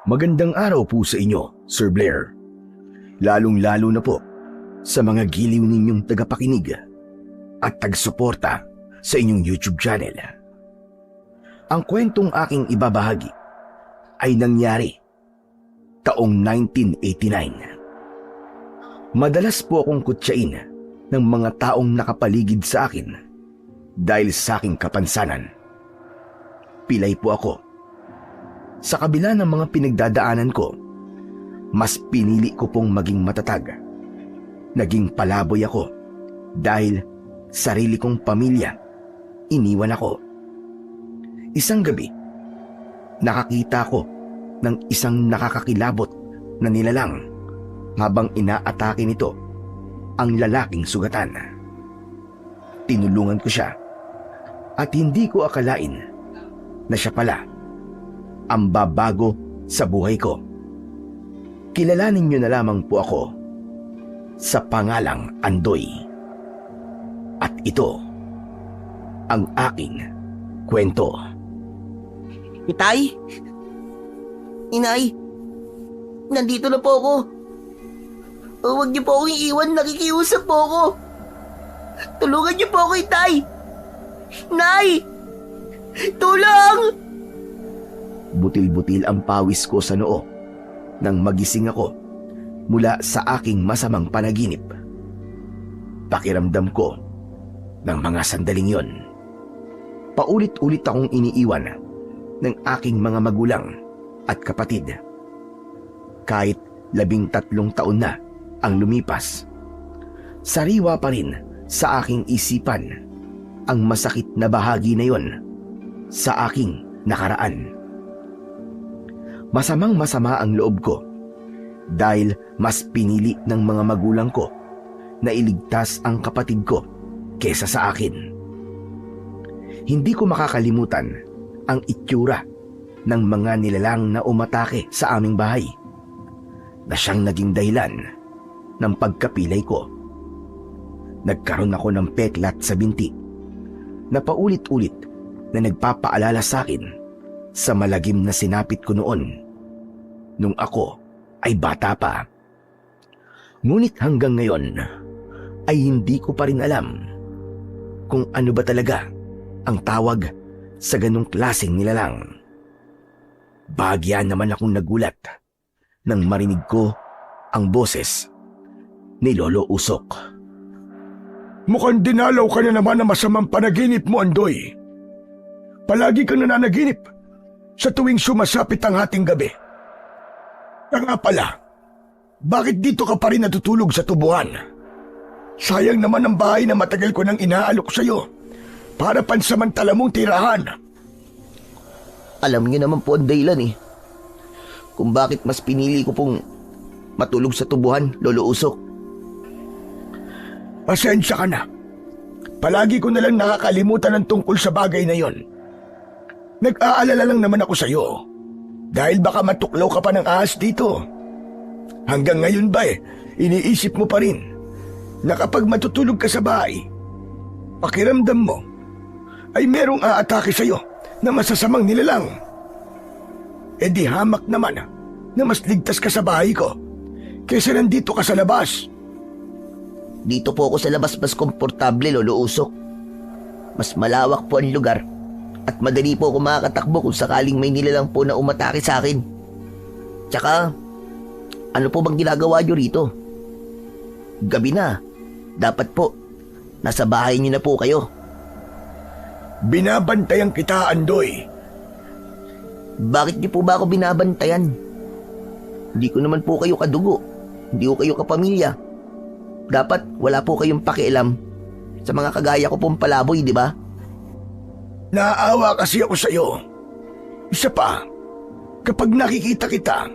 Magandang araw po sa inyo, Sir Blair. Lalong-lalo na po sa mga giliw ninyong tagapakinig at tagsuporta sa inyong YouTube channel. Ang kwentong aking ibabahagi ay nangyari taong 1989. Madalas po akong kutsain ng mga taong nakapaligid sa akin dahil sa aking kapansanan. Pilay po ako. Sa kabila ng mga pinagdadaanan ko, mas pinili ko pong maging matatag. Naging palaboy ako dahil sarili kong pamilya iniwan ako. Isang gabi, nakakita ko ng isang nakakakilabot na nilalang habang inaatake nito ang lalaking sugatan. Tinulungan ko siya at hindi ko akalain na siya pala ang babago sa buhay ko. Kilalanin niyo na lamang po ako sa pangalang Andoy. At ito ang aking kwento. Itay? Inay? Nandito na po ako. Huwag niyo po akong iiwan, nakikiusap po ako. Tulungan niyo po ako, Itay. Nay! Tulong! Butil-butil ang pawis ko sa noo nang magising ako mula sa aking masamang panaginip. Pakiramdam ko ng mga sandaling yon. Paulit-ulit akong iniiwan ng aking mga magulang at kapatid. Kahit 13 taon na ang lumipas, sariwa pa rin sa aking isipan ang masakit na bahagi na yon sa aking nakaraan. Masamang-masama ang loob ko dahil mas pinili ng mga magulang ko na iligtas ang kapatid ko kesa sa akin. Hindi ko makakalimutan ang itsura ng mga nilalang na umatake sa aming bahay na siyang naging dahilan ng pagkapilay ko. Nagkaroon ako ng peklat sa binti na paulit-ulit na nagpapaalala sa akin sa malagim na sinapit ko noon nung ako ay bata pa. Ngunit hanggang ngayon ay hindi ko pa rin alam kung ano ba talaga ang tawag sa ganong klaseng nilalang. Bahagya naman akong nagulat nang marinig ko ang boses ni Lolo Usok. Mukhang dinalaw ka na naman ng masamang panaginip mo, Andoy. Palagi kang nananaginip sa tuwing sumasapit ang hating gabi. Kaya nga pala, bakit dito ka pa rin natutulog sa tubuhan? Sayang naman ang bahay na matagal ko nang inaalok sa'yo para pansamantala mong tirahan. Alam niyo naman po ang dahilan kung bakit mas pinili ko pong matulog sa tubuhan, Lolo Usok. Pasensya ka na. Palagi ko nalang nakakalimutan ang tungkol sa bagay na yon. Nag-aalala lang naman ako sa'yo dahil baka matuklaw ka pa ng ahas dito. Hanggang ngayon ba iniisip mo pa rin na kapag matutulog ka sa bahay, pakiramdam mo ay merong aatake sa'yo na masasamang nilalang. E di hamak naman na mas ligtas ka sa bahay ko kaysa nandito ka sa labas. Dito po ako sa labas mas komportable, Lolo Usok. Mas malawak po ang lugar at madali po ako makakatakbo kung sakaling may nilalang po na umatake sa akin. Tsaka, ano po bang ginagawa nyo rito? Gabi na. Dapat po, nasa bahay niyo na po kayo. Binabantayan kita, Andoy. Bakit niyo po ba ako binabantayan? Hindi ko naman po kayo kadugo. Hindi ko kayo kapamilya. Dapat wala po kayong pakialam sa mga kagaya ko pong palaboy, di ba? Naaawa kasi ako sa iyo. Isa pa, kapag nakikita kita,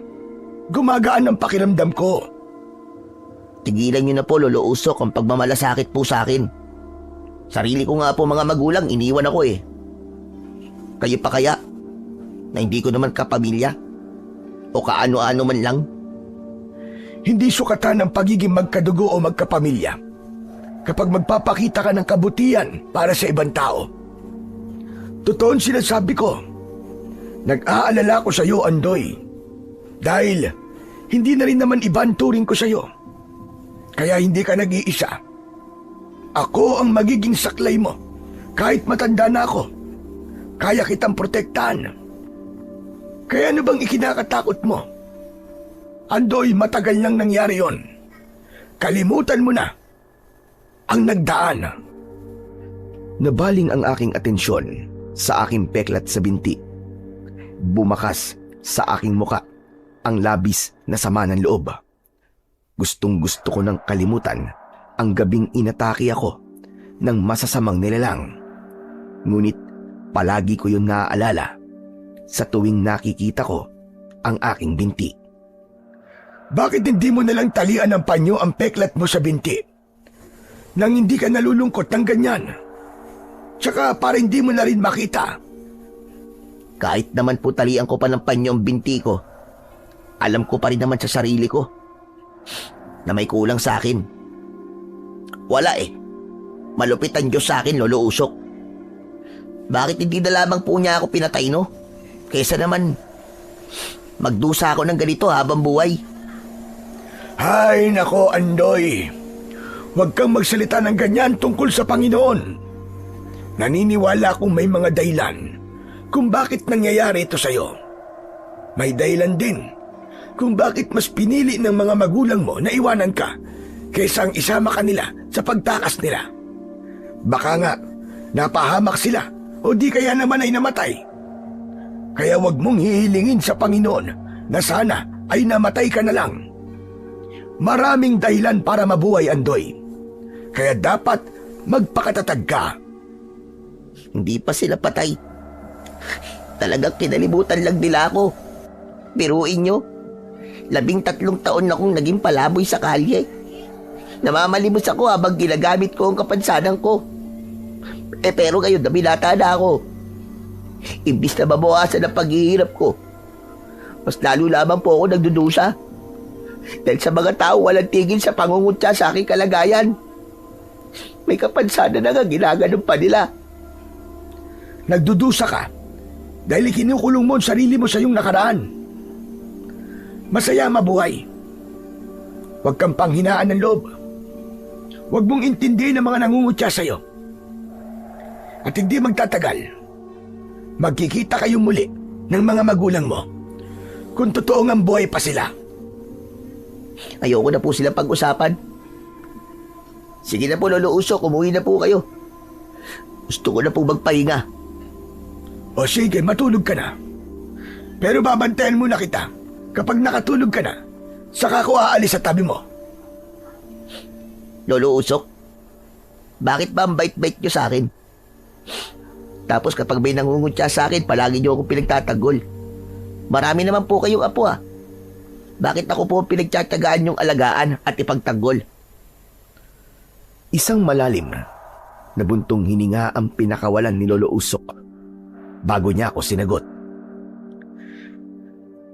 gumagaan ang pakiramdam ko. Tigilan niyo na po, Lolo Usok, ang pagmamalasakit po sa akin. Sarili ko nga po mga magulang, iniwan ako Kayo pa kaya na hindi ko naman kapamilya? O kaano-ano man lang? Hindi sukatan ng pagiging magkadugo o magkapamilya kapag magpapakita ka ng kabutihan para sa ibang tao. Totoo ang sinasabi ko. Nag-aalala ko sa iyo, Andoy. Dahil hindi na rin naman iba ang turing ko sa'yo. Kaya hindi ka nag-iisa. Ako ang magiging saklay mo. Kahit matanda na ako, kaya kitang protektahan. Kaya ano bang ikinakatakot mo? Andoy, matagal nang nangyari yon. Kalimutan mo na ang nagdaan. Nabaling ang aking atensyon sa aking peklat sa binti. Bumakas sa aking muka ang labis na sama ng loob. Gustong-gusto ko nang kalimutan ang gabing inatake ako ng masasamang nilalang. Ngunit palagi ko yun naaalala sa tuwing nakikita ko ang aking binti. Bakit hindi mo nalang talian ng panyo ang peklat mo sa binti? Nang hindi ka nalulungkot ng ganyan. Tsaka para hindi mo na rin makita. Kahit naman po talian ko pa ng panyo ang binti ko, alam ko pa rin naman sa sarili ko na may kulang sa akin. Wala eh. Malupit ang Diyos sa akin, Lolo Usok. Bakit hindi na lamang po niya ako pinatay, no? Kesa naman magdusa ako ng ganito habang buhay. Hay nako, Andoy. Huwag kang magsalita ng ganyan tungkol sa Panginoon. Naniniwala akong may mga dahilan kung bakit nangyayari ito sa'yo. May dahilan din kung bakit mas pinili ng mga magulang mo na iwanan ka kaysa ang isama ka nila sa pagtakas nila. Baka nga, napahamak sila o di kaya naman ay namatay. Kaya wag mong hihilingin sa Panginoon na sana ay namatay ka na lang. Maraming dahilan para mabuhay, Andoy. Kaya dapat magpakatatag ka. Hindi pa sila patay. Talagang kinalimutan lang nila ako. Biruin nyo, 13 taon na akong naging palaboy sa kalye. Namamalimos ako habang ginagamit ko ang kapansanan ko. Pero ngayon na binata na ako. Imbis na mabawasan ang paghihirap ko, mas lalo lamang po ako nagdudusa. Dahil sa mga tao walang tigil sa pangungutya sa aking kalagayan. May kapansanan na nga ginaganon pa nila. Nagdudusa ka dahil ikinukulong mo ang sarili mo sa iyong nakaraan. Masaya mabuhay. Huwag kang panghinaan ng loob. Huwag mong intindihin ang mga nangungutya sa iyo. At hindi magtatagal, magkikita kayong muli ng mga magulang mo kung totoong ang buhay pa sila. Ayoko na po silang pag-usapan. Sige na po, Lolo Usok, umuwi na po kayo. Gusto ko na po magpahinga. O sige, matulog ka na. Pero babantayan muna kita. Kapag nakatulog ka na, saka ko aalis sa tabi mo. Lolo Usok, bakit ba ang bait-bait nyo sa akin? Tapos kapag may nangungutya sa akin, palagi nyo akong pinagtatanggol. Marami naman po kayong apo ah. Bakit ako po pinagtsatsagaan yung alagaan at ipagtanggol? Isang malalim na buntong hininga ang pinakawalan ni Lolo Usok bago niya ako sinagot.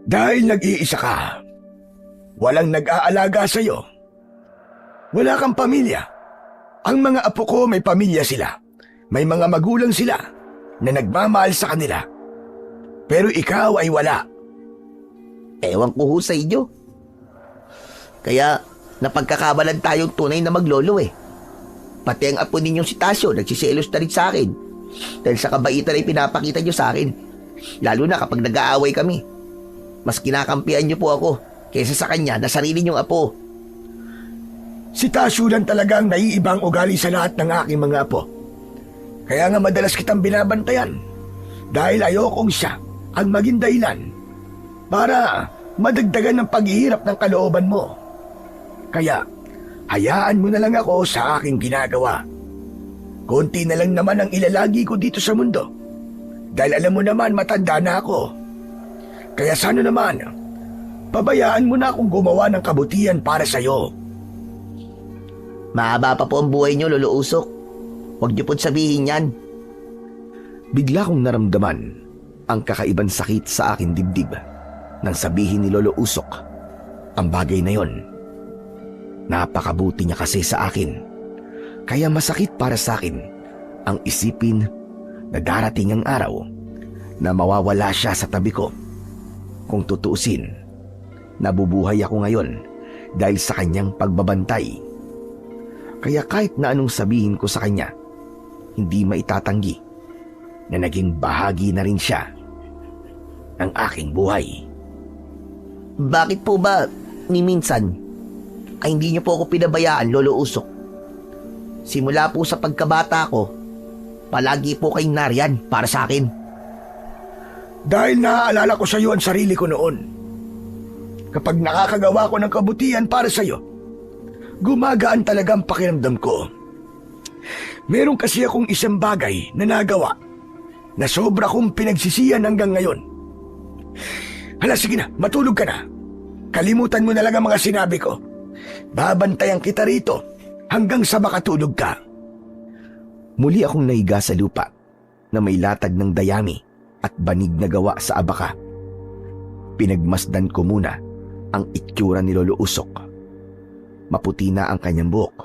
Dahil nag-iisa ka, walang nag-aalaga sa iyo. Wala kang pamilya. Ang mga apo ko may pamilya sila. May mga magulang sila na nagmamahal sa kanila. Pero ikaw ay wala. Ewan ko ho sa inyo. Kaya napagkakabalan tayong tunay na maglolo eh. Pati ang apo ninyong si Tasyo nagsiselos na rin sa akin. Dahil sa kabaitan ay pinapakita nyo sa akin. Lalo na kapag nag-aaway kami. Mas kinakampihan nyo po ako kaysa sa kanya na sarili nyong apo. Si Tasyo lang talagang naiibang ugali sa lahat ng aking mga apo. Kaya nga madalas kitang binabantayan. Dahil ayokong siya ang maging dahilan para madagdagan ng paghihirap ng kalooban mo. Kaya, hayaan mo na lang ako sa aking ginagawa. Konti na lang naman ang ilalagi ko dito sa mundo. Dahil alam mo naman matanda na ako. Kaya sana naman, pabayaan mo na akong gumawa ng kabutihan para sa'yo. Mahaba pa po ang buhay nyo, Lolo Usok. Huwag niyo po't sabihin yan. Bigla kong naramdaman ang kakaibang sakit sa aking dibdib nang sabihin ni Lolo Usok ang bagay na yon. Napakabuti niya kasi sa akin. Kaya masakit para sa akin ang isipin na darating ang araw na mawawala siya sa tabi ko. Kung tutuusin, Nabubuhay ako ngayon dahil sa kanyang pagbabantay. Kaya kahit na anong sabihin ko sa kanya, hindi maitatanggi na naging bahagi na rin siya ng aking buhay. Bakit po ba ni minsan ay hindi niyo po ako pinabayaan, Lolo Usok? Simula po sa pagkabata ko, palagi po kayong nariyan para sa akin. Dahil naaalala ko sa iyo ang sarili ko noon. Kapag nakakagawa ko ng kabutihan para sa iyo, gumagaan talaga ang pakiramdam ko. Meron kasi akong isang bagay na nagawa na sobra kong pinagsisiyan hanggang ngayon. Hala, sige na, matulog ka na. Kalimutan mo na lang ang mga sinabi ko. Babantayan kita rito hanggang sa makatulog ka. Muli akong nahiga sa lupa na may latag ng dayami at banig na gawa sa abaka. Pinagmasdan ko muna ang itsura ni Lolo Usok. Maputi na ang kanyang buhok.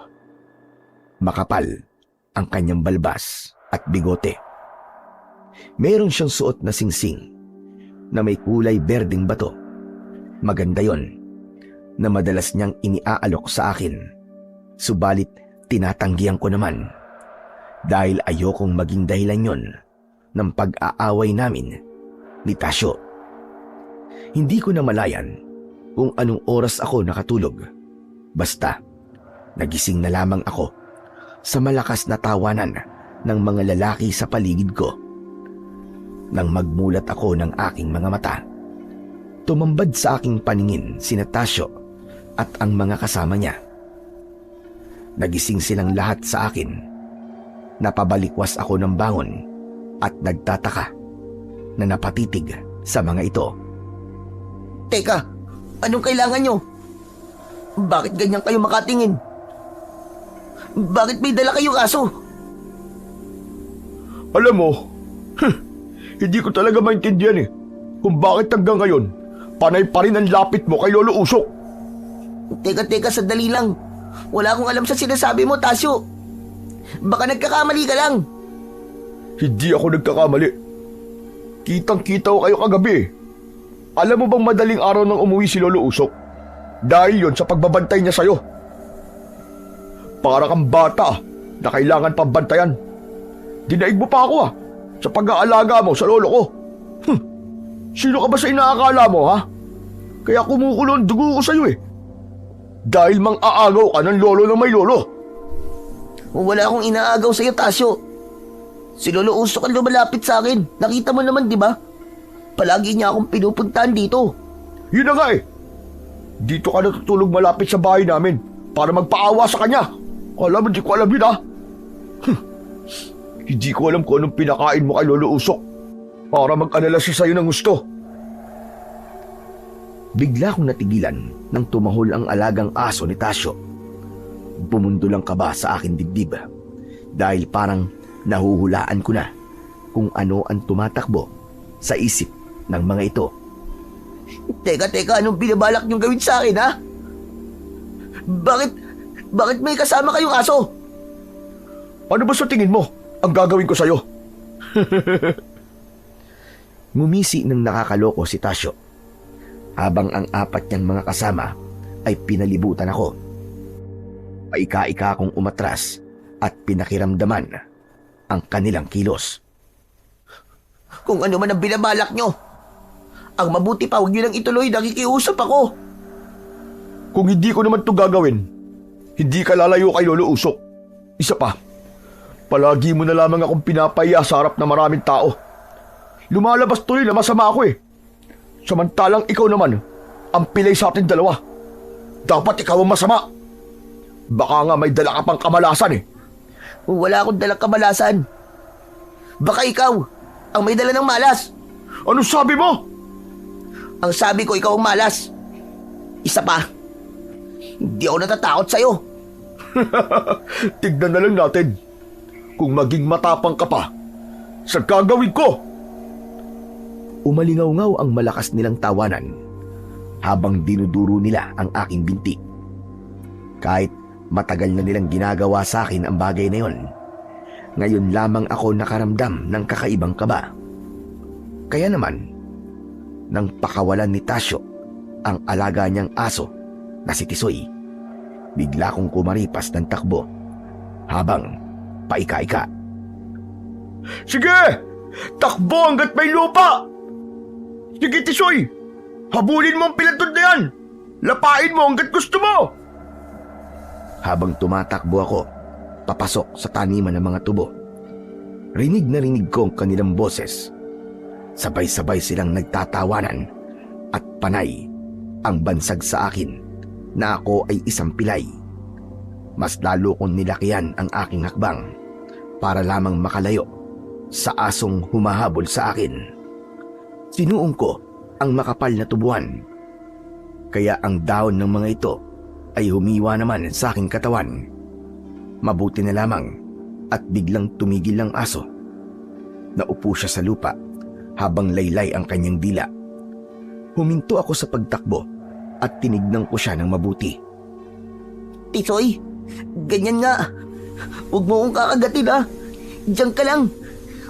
Makapal ang kanyang balbas at bigote. Meron siyang suot na singsing na may kulay berdeng bato. Maganda yon na madalas niyang iniaalok sa akin. Subalit tinatanggihan ko naman dahil ayokong maging dahilan yon ng pag-aaway namin ni Tasyo. Hindi ko na malayan kung anong oras ako nakatulog. Basta nagising na lamang ako sa malakas na tawanan ng mga lalaki sa paligid ko. Nang magmulat ako ng aking mga mata, tumambad sa aking paningin sina Tasyo at ang mga kasama niya. Nagising silang lahat sa akin. Napabalikwas ako ng bangon at nagtataka na napatitig sa mga ito. Teka, anong kailangan nyo? Bakit ganyan kayo makatingin? Bakit may dala kayong aso? Alam mo, hindi ko talaga maintindihan kung bakit hanggang ngayon panay pa rin ang lapit mo kay Lolo Usok. Teka, sandali lang. Wala akong alam sa sinasabi mo, Tasyo. Baka nagkakamali ka lang. Hindi ako nagkakamali. Kitang-kita ko kayo kagabi. Alam mo bang madaling araw nang umuwi si Lolo Usok? Dahil yon sa pagbabantay niya sa'yo. Para kang bata na kailangan pambantayan. Dinaig mo pa ako sa pag-aalaga mo sa lolo ko. Sino ka ba sa inaakala mo, ha? Kaya kumukulo ang dugo ko sa'yo Dahil mang-aagaw ka ng lolo ng may lolo. Wala akong inaagaw sa'yo, Tasyo. Si Lolo Usok ang lumalapit sa akin. Nakita mo naman, di ba? Palagi niya akong pinupuntahan dito. Yun na nga Dito ka natutulog malapit sa bahay namin para magpaawa sa kanya. Alam mo, hindi ko alam yun, ha? Hindi ko alam kung anong pinakain mo kay Lolo Usok para mag-alala siya sa'yo ng gusto. Bigla kong natigilan nang tumahol ang alagang aso ni Tasyo. Bumundo lang kaba sa akin dibdib dahil parang nahuhulaan ko na kung ano ang tumatakbo sa isip ng mga ito. Teka, anong binabalak niyong gawin sa akin, ha? Bakit may kasama kayong aso? Ano ba sa tingin mo ang gagawin ko sa'yo? Ngumisi ng nakakaloko si Tasyo habang ang apat niyang mga kasama ay pinalibutan ako. Paika-ika akong umatras at pinakiramdaman ang kanilang kilos. Kung ano man ang binabalak niyo, ang mabuti pa huwag niyo nang ituloy, nakikiusap ako. Kung hindi ko naman ito gagawin, hindi ka lalayo kay Lolo Usok. Isa pa, palagi mo na lamang akong pinapahiya sa harap ng maraming tao. Lumalabas tuloy na masama ako Samantalang ikaw naman, ang pilay sa ating dalawa. Dapat ikaw ang masama. Baka nga may dala ka pang kamalasan Wala akong dalang kamalasan. Baka ikaw ang may dala ng malas. Ano sabi mo? Ang sabi ko, ikaw ang malas. Isa pa, hindi ako natatakot sa'yo. Tignan na lang natin kung maging matapang ka pa sa gagawin ko. Umalingaw-ngaw ang malakas nilang tawanan habang dinuduro nila ang aking binti. Kahit matagal na nilang ginagawa sa akin ang bagay na yon, ngayon lamang ako nakaramdam ng kakaibang kaba. Kaya naman, nang pakawalan ni Tasyo ang alaga niyang aso na si Tisoy. Bigla kong kumaripas ng takbo habang paika-ika. Sige! Takbo hanggat may lupa! Sige, Tisoy! Habulin mo ang pilantod na yan! Lapain mo hanggat gusto mo! Habang tumatakbo ako, papasok sa taniman ng mga tubo, rinig na rinig ko ang kanilang boses. Sabay-sabay silang nagtatawanan at panay ang bansag sa akin na ako ay isang pilay. Mas lalo kong nilakihan ang aking hakbang para lamang makalayo sa asong humahabol sa akin. Sinuong ko ang makapal na tubuan, kaya ang dahon ng mga ito ay humiwa naman sa aking katawan. Mabuti na lamang at biglang tumigil ang aso. Naupo siya sa lupa habang laylay ang kanyang dila. Huminto ako sa pagtakbo at tinignan ko siya ng mabuti. Tisoy, ganyan nga. Huwag mo akong kakagatin ha. Diyan ka lang.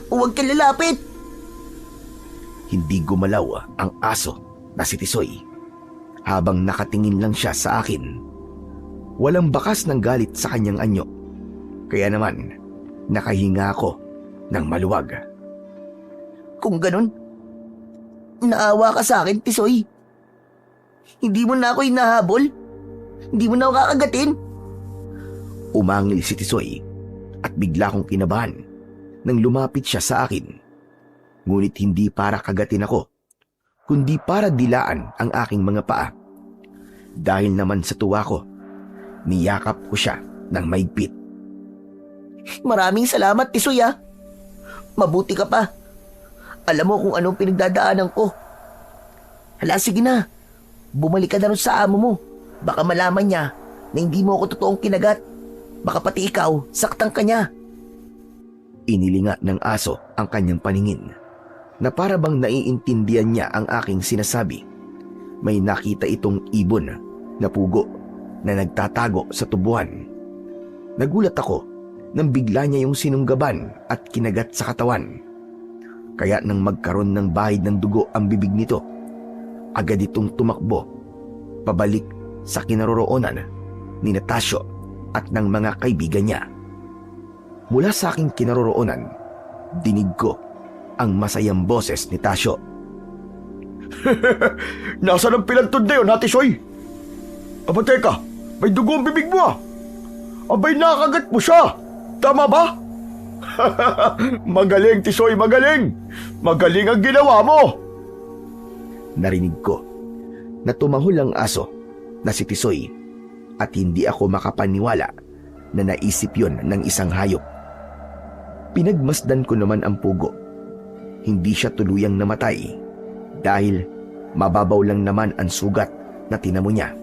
Huwag kang lalapit. Hindi gumalaw ang aso na si Tisoy habang nakatingin lang siya sa akin. Walang bakas ng galit sa kanyang anyo, kaya naman nakahinga ako ng maluwag. Kung ganun, naawa ka sa akin, Tisoy. Hindi mo na ako hinahabol. Hindi mo na ako kakagatin. Umangil si Tisoy at bigla kong kinabahan nang lumapit siya sa akin. Ngunit hindi para kagatin ako, kundi para dilaan ang aking mga paa. Dahil naman sa tuwa ko, niyakap ko siya ng maigpit. Maraming salamat, Tisoy ha. Mabuti ka pa. Alam mo kung anong pinagdadaanan ko. Hala, sige na. Bumalik ka na rin sa amo mo. Baka malaman niya na hindi mo ako totoong kinagat. Baka pati ikaw, saktan ka niya. Inilinga ng aso ang kanyang paningin na para bang naiintindihan niya ang aking sinasabi. May nakita itong ibon na pugo na nagtatago sa tubuhan. Nagulat ako nang bigla niya yung sinunggaban at kinagat sa katawan. Kaya nang magkaroon ng bahid ng dugo ang bibig nito, agad itong tumakbo pabalik sa kinaroroonan ni Natasio at ng mga kaibigan niya. Mula sa aking kinaroroonan, dinig ko ang masayang boses ni Tasio. Nasaan ang pilantod na yun, ha, Tisoy? Aba, teka, may dugo ang bibig mo ah. Abay, nakagat mo siya. Tama ba? Magaling, Tisoy, magaling. Magaling ang ginawa mo. Narinig ko na tumahol ang aso na si Tisoy at hindi ako makapaniwala na naisip yon ng isang hayop. Pinagmasdan ko naman ang pugo. Hindi siya tuluyang namatay dahil mababaw lang naman ang sugat na tinamo niya.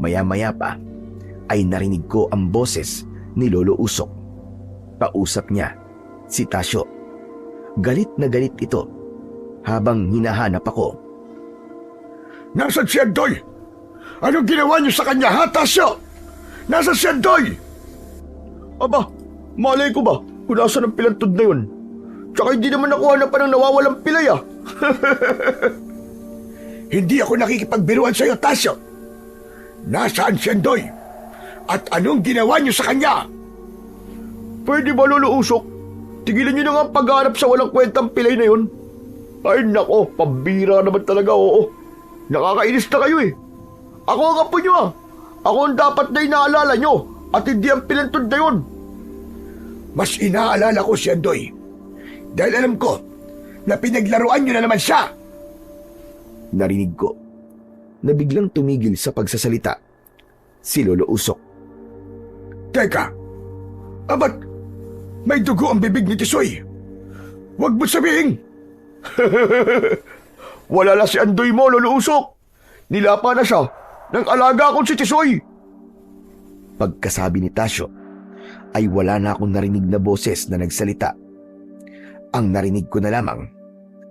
Maya-maya pa ay narinig ko ang boses ni Lolo Usok. Kausap niya si Tasio. Galit na galit ito habang hinahanap ako. Nasaan si Andoy? Anong ginawa niyo sa kanya, ha, Tasio? Nasaan si Andoy? Aba, malay ko ba kung nasaan ang pilantod na yun? Tsaka hindi naman nakuha na pa ng nawawalang pilay ah. Hindi ako nakikipagbiruan sa iyo, Tasio. Nasaan si Andoy? At anong ginawa niyo sa kanya? Pwede ba, Lolo Usok? Tigilan niyo na nga ang pagharap sa walang kwentang pilay na yun. Ay nako, pambira naman talaga, oo. Nakakainis na kayo eh. Ako ang apo niyo ah. Ako ang dapat na inaalala niyo at hindi ang pilantod na yun. Mas inaalala ko si Andoy. Dahil alam ko na pinaglaruan niyo na naman siya. Narinig ko na biglang tumigil sa pagsasalita si Lolo Usok. Teka, abat may dugo ang bibig ni Tisoy. Huwag mo sabihin. Wala na si Andoy mo, Lolo Usok. Nilapa na siya ng alaga kong si Tisoy. Pagkasabi ni Tasio ay wala na akong narinig na boses na nagsalita. Ang narinig ko na lamang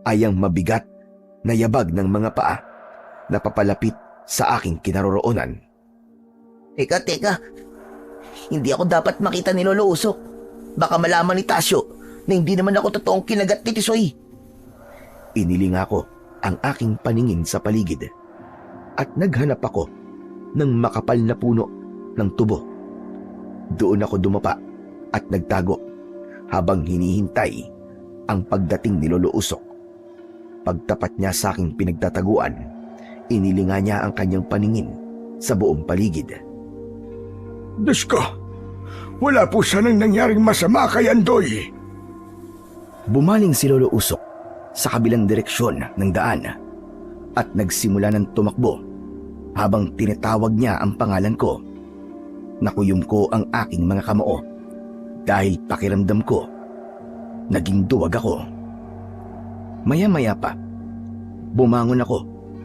ay ang mabigat na yabag ng mga paa na papalapit sa aking kinaroroonan. Teka. Hindi ako dapat makita ni Lolo Usok. Baka malaman ni Tasio na hindi naman ako totoong kinagat ni Tisoy. Inilinga ko ang aking paningin sa paligid. at naghanap ako ng makapal na puno ng tubo. Doon ako dumapa at nagtago habang hinihintay ang pagdating ni Lolo Usok. Pagtapat niya sa aking pinagtataguan, inilinga niya ang kanyang paningin sa buong paligid. Diyos ko, wala po sanang nangyaring masama kay Andoy. Bumaling si Lolo Usok sa kabilang direksyon ng daan at nagsimula ng tumakbo habang tinatawag niya ang pangalan ko. Nakuyom ko ang aking mga kamao dahil pakiramdam ko naging duwag ako. Maya-maya pa, bumangon ako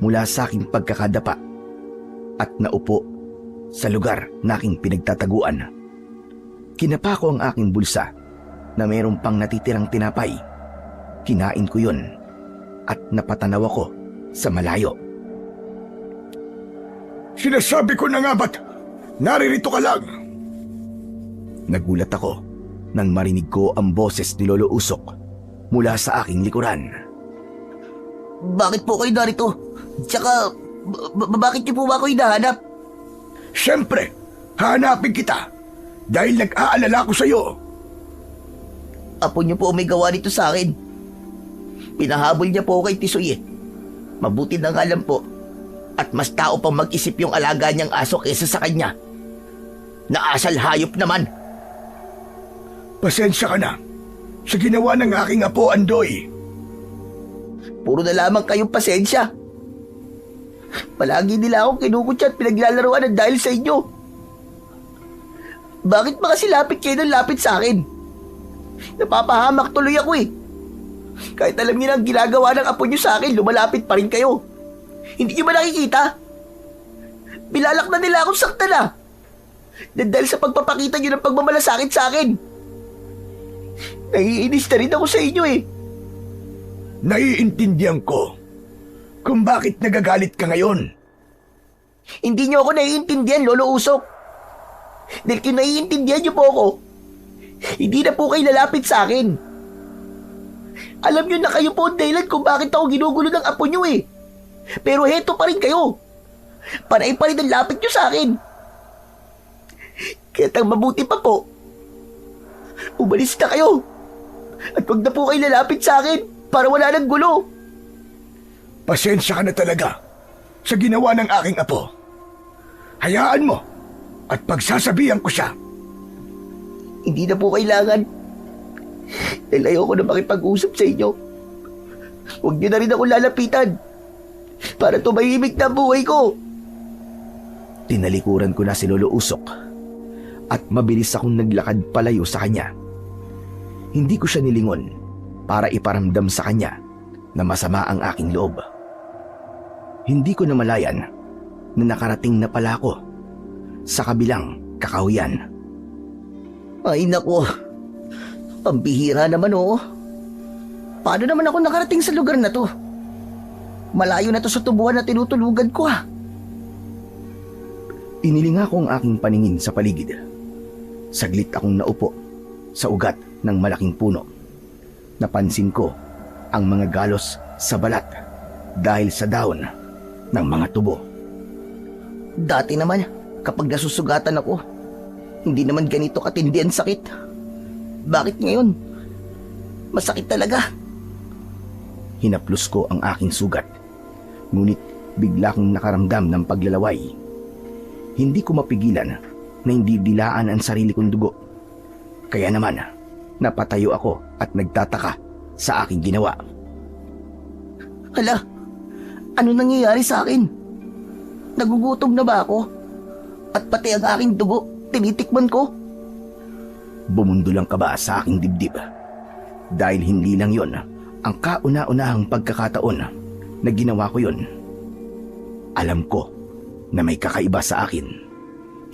mula sa aking pagkakadapa at naupo sa lugar na aking pinagtataguan. Kinapa ko ang aking bulsa na mayroong pang natitirang tinapay. Kinain ko yun at napatanaw ako sa malayo. Sinasabi ko na nga ba't naririto ka lang? Nagulat ako nang marinig ko ang boses ni Lolo Usok mula sa aking likuran. Bakit po kayo narito? Tsaka, bakit niyo po ba ako hinahanap? Siyempre, hanapin kita dahil nag-aalala ko sa iyo. Apo niyo po may gawa nito sa akin. Pinahabol niya po kay Tisoy eh. Mabuti na nga lang po. At mas tao pang mag-isip yung alaga niyang aso kaysa sa kanya. Naasal hayop naman. Pasensya ka na sa ginawa ng aking apo Andoy. Puro na lamang kayong pasensya. Palagi nila akong kinukutya at pinaglalaruan ng dahil sa inyo. Bakit ba kasi lapit kayo ng lapit sa akin? Napapahamak tuloy ako eh. Kahit alam niyo na ang ginagawa ng apo niyo sa akin, lumalapit pa rin kayo. Hindi niyo ba nakikita? Bilalak na nila akong saktan na. Dahil sa pagpapakita niyo ng pagmamalasakit sa akin. Naiinis na rin ako sa inyo eh. Naiintindihan ko kung bakit nagagalit ka ngayon. Hindi niyo ako naiintindihan, Lolo Usok. Dahil kung naiintindihan niyo po ako, hindi na po kayo lalapit sa akin. Alam niyo na kayo po ang dahilan kung bakit ako ginugulo ng apo niyo eh. Pero heto pa rin kayo. Panay pa rin ang lapit niyo sa akin. Kaya't ang mabuti pa po, umalis na kayo. At huwag na po kayo lalapit sa akin para wala ng gulo. Pasensya ka na talaga sa ginawa ng aking apo. Hayaan mo at pagsasabihan ko siya. Hindi na po kailangan. Dahil ayoko na makipag-usap sa inyo. Huwag niyo na rin ako lalapitan para tumahimik na buhay ko. Tinalikuran ko na si Lolo Usok at mabilis akong naglakad palayo sa kanya. Hindi ko siya nilingon para iparamdam sa kanya na masama ang aking loob. Hindi ko namalayan na nakarating na pala ako sa kabilang kakahuyan. Ay nako, pambihira naman oh. Paano naman ako nakarating sa lugar na to? Malayo na to sa tubuhan na tinutulugan ko ah. Inilinga ko ang aking paningin sa paligid. Saglit akong naupo sa ugat ng malaking puno. Napansin ko ang mga galos sa balat dahil sa daon ng mga tubo. Dati naman, kapag nasusugatan ako, hindi naman ganito katindi ang sakit. Bakit ngayon? Masakit talaga. Hinaplos ko ang aking sugat. Ngunit bigla kong nakaramdam ng paglalaway. Hindi ko mapigilan na hindi dilaan ang sarili kong dugo. Kaya naman, napatayo ako at nagtataka sa aking ginawa. Hala, ano nangyayari sa akin? Nagugutom na ba ako? At pati ang aking dugo, tinitikman ko? Bumundol ang kaba sa aking dibdib. Dahil hindi lang yon ang kauna-unahang pagkakataon na ginawa ko yon. Alam ko na may kakaiba sa akin.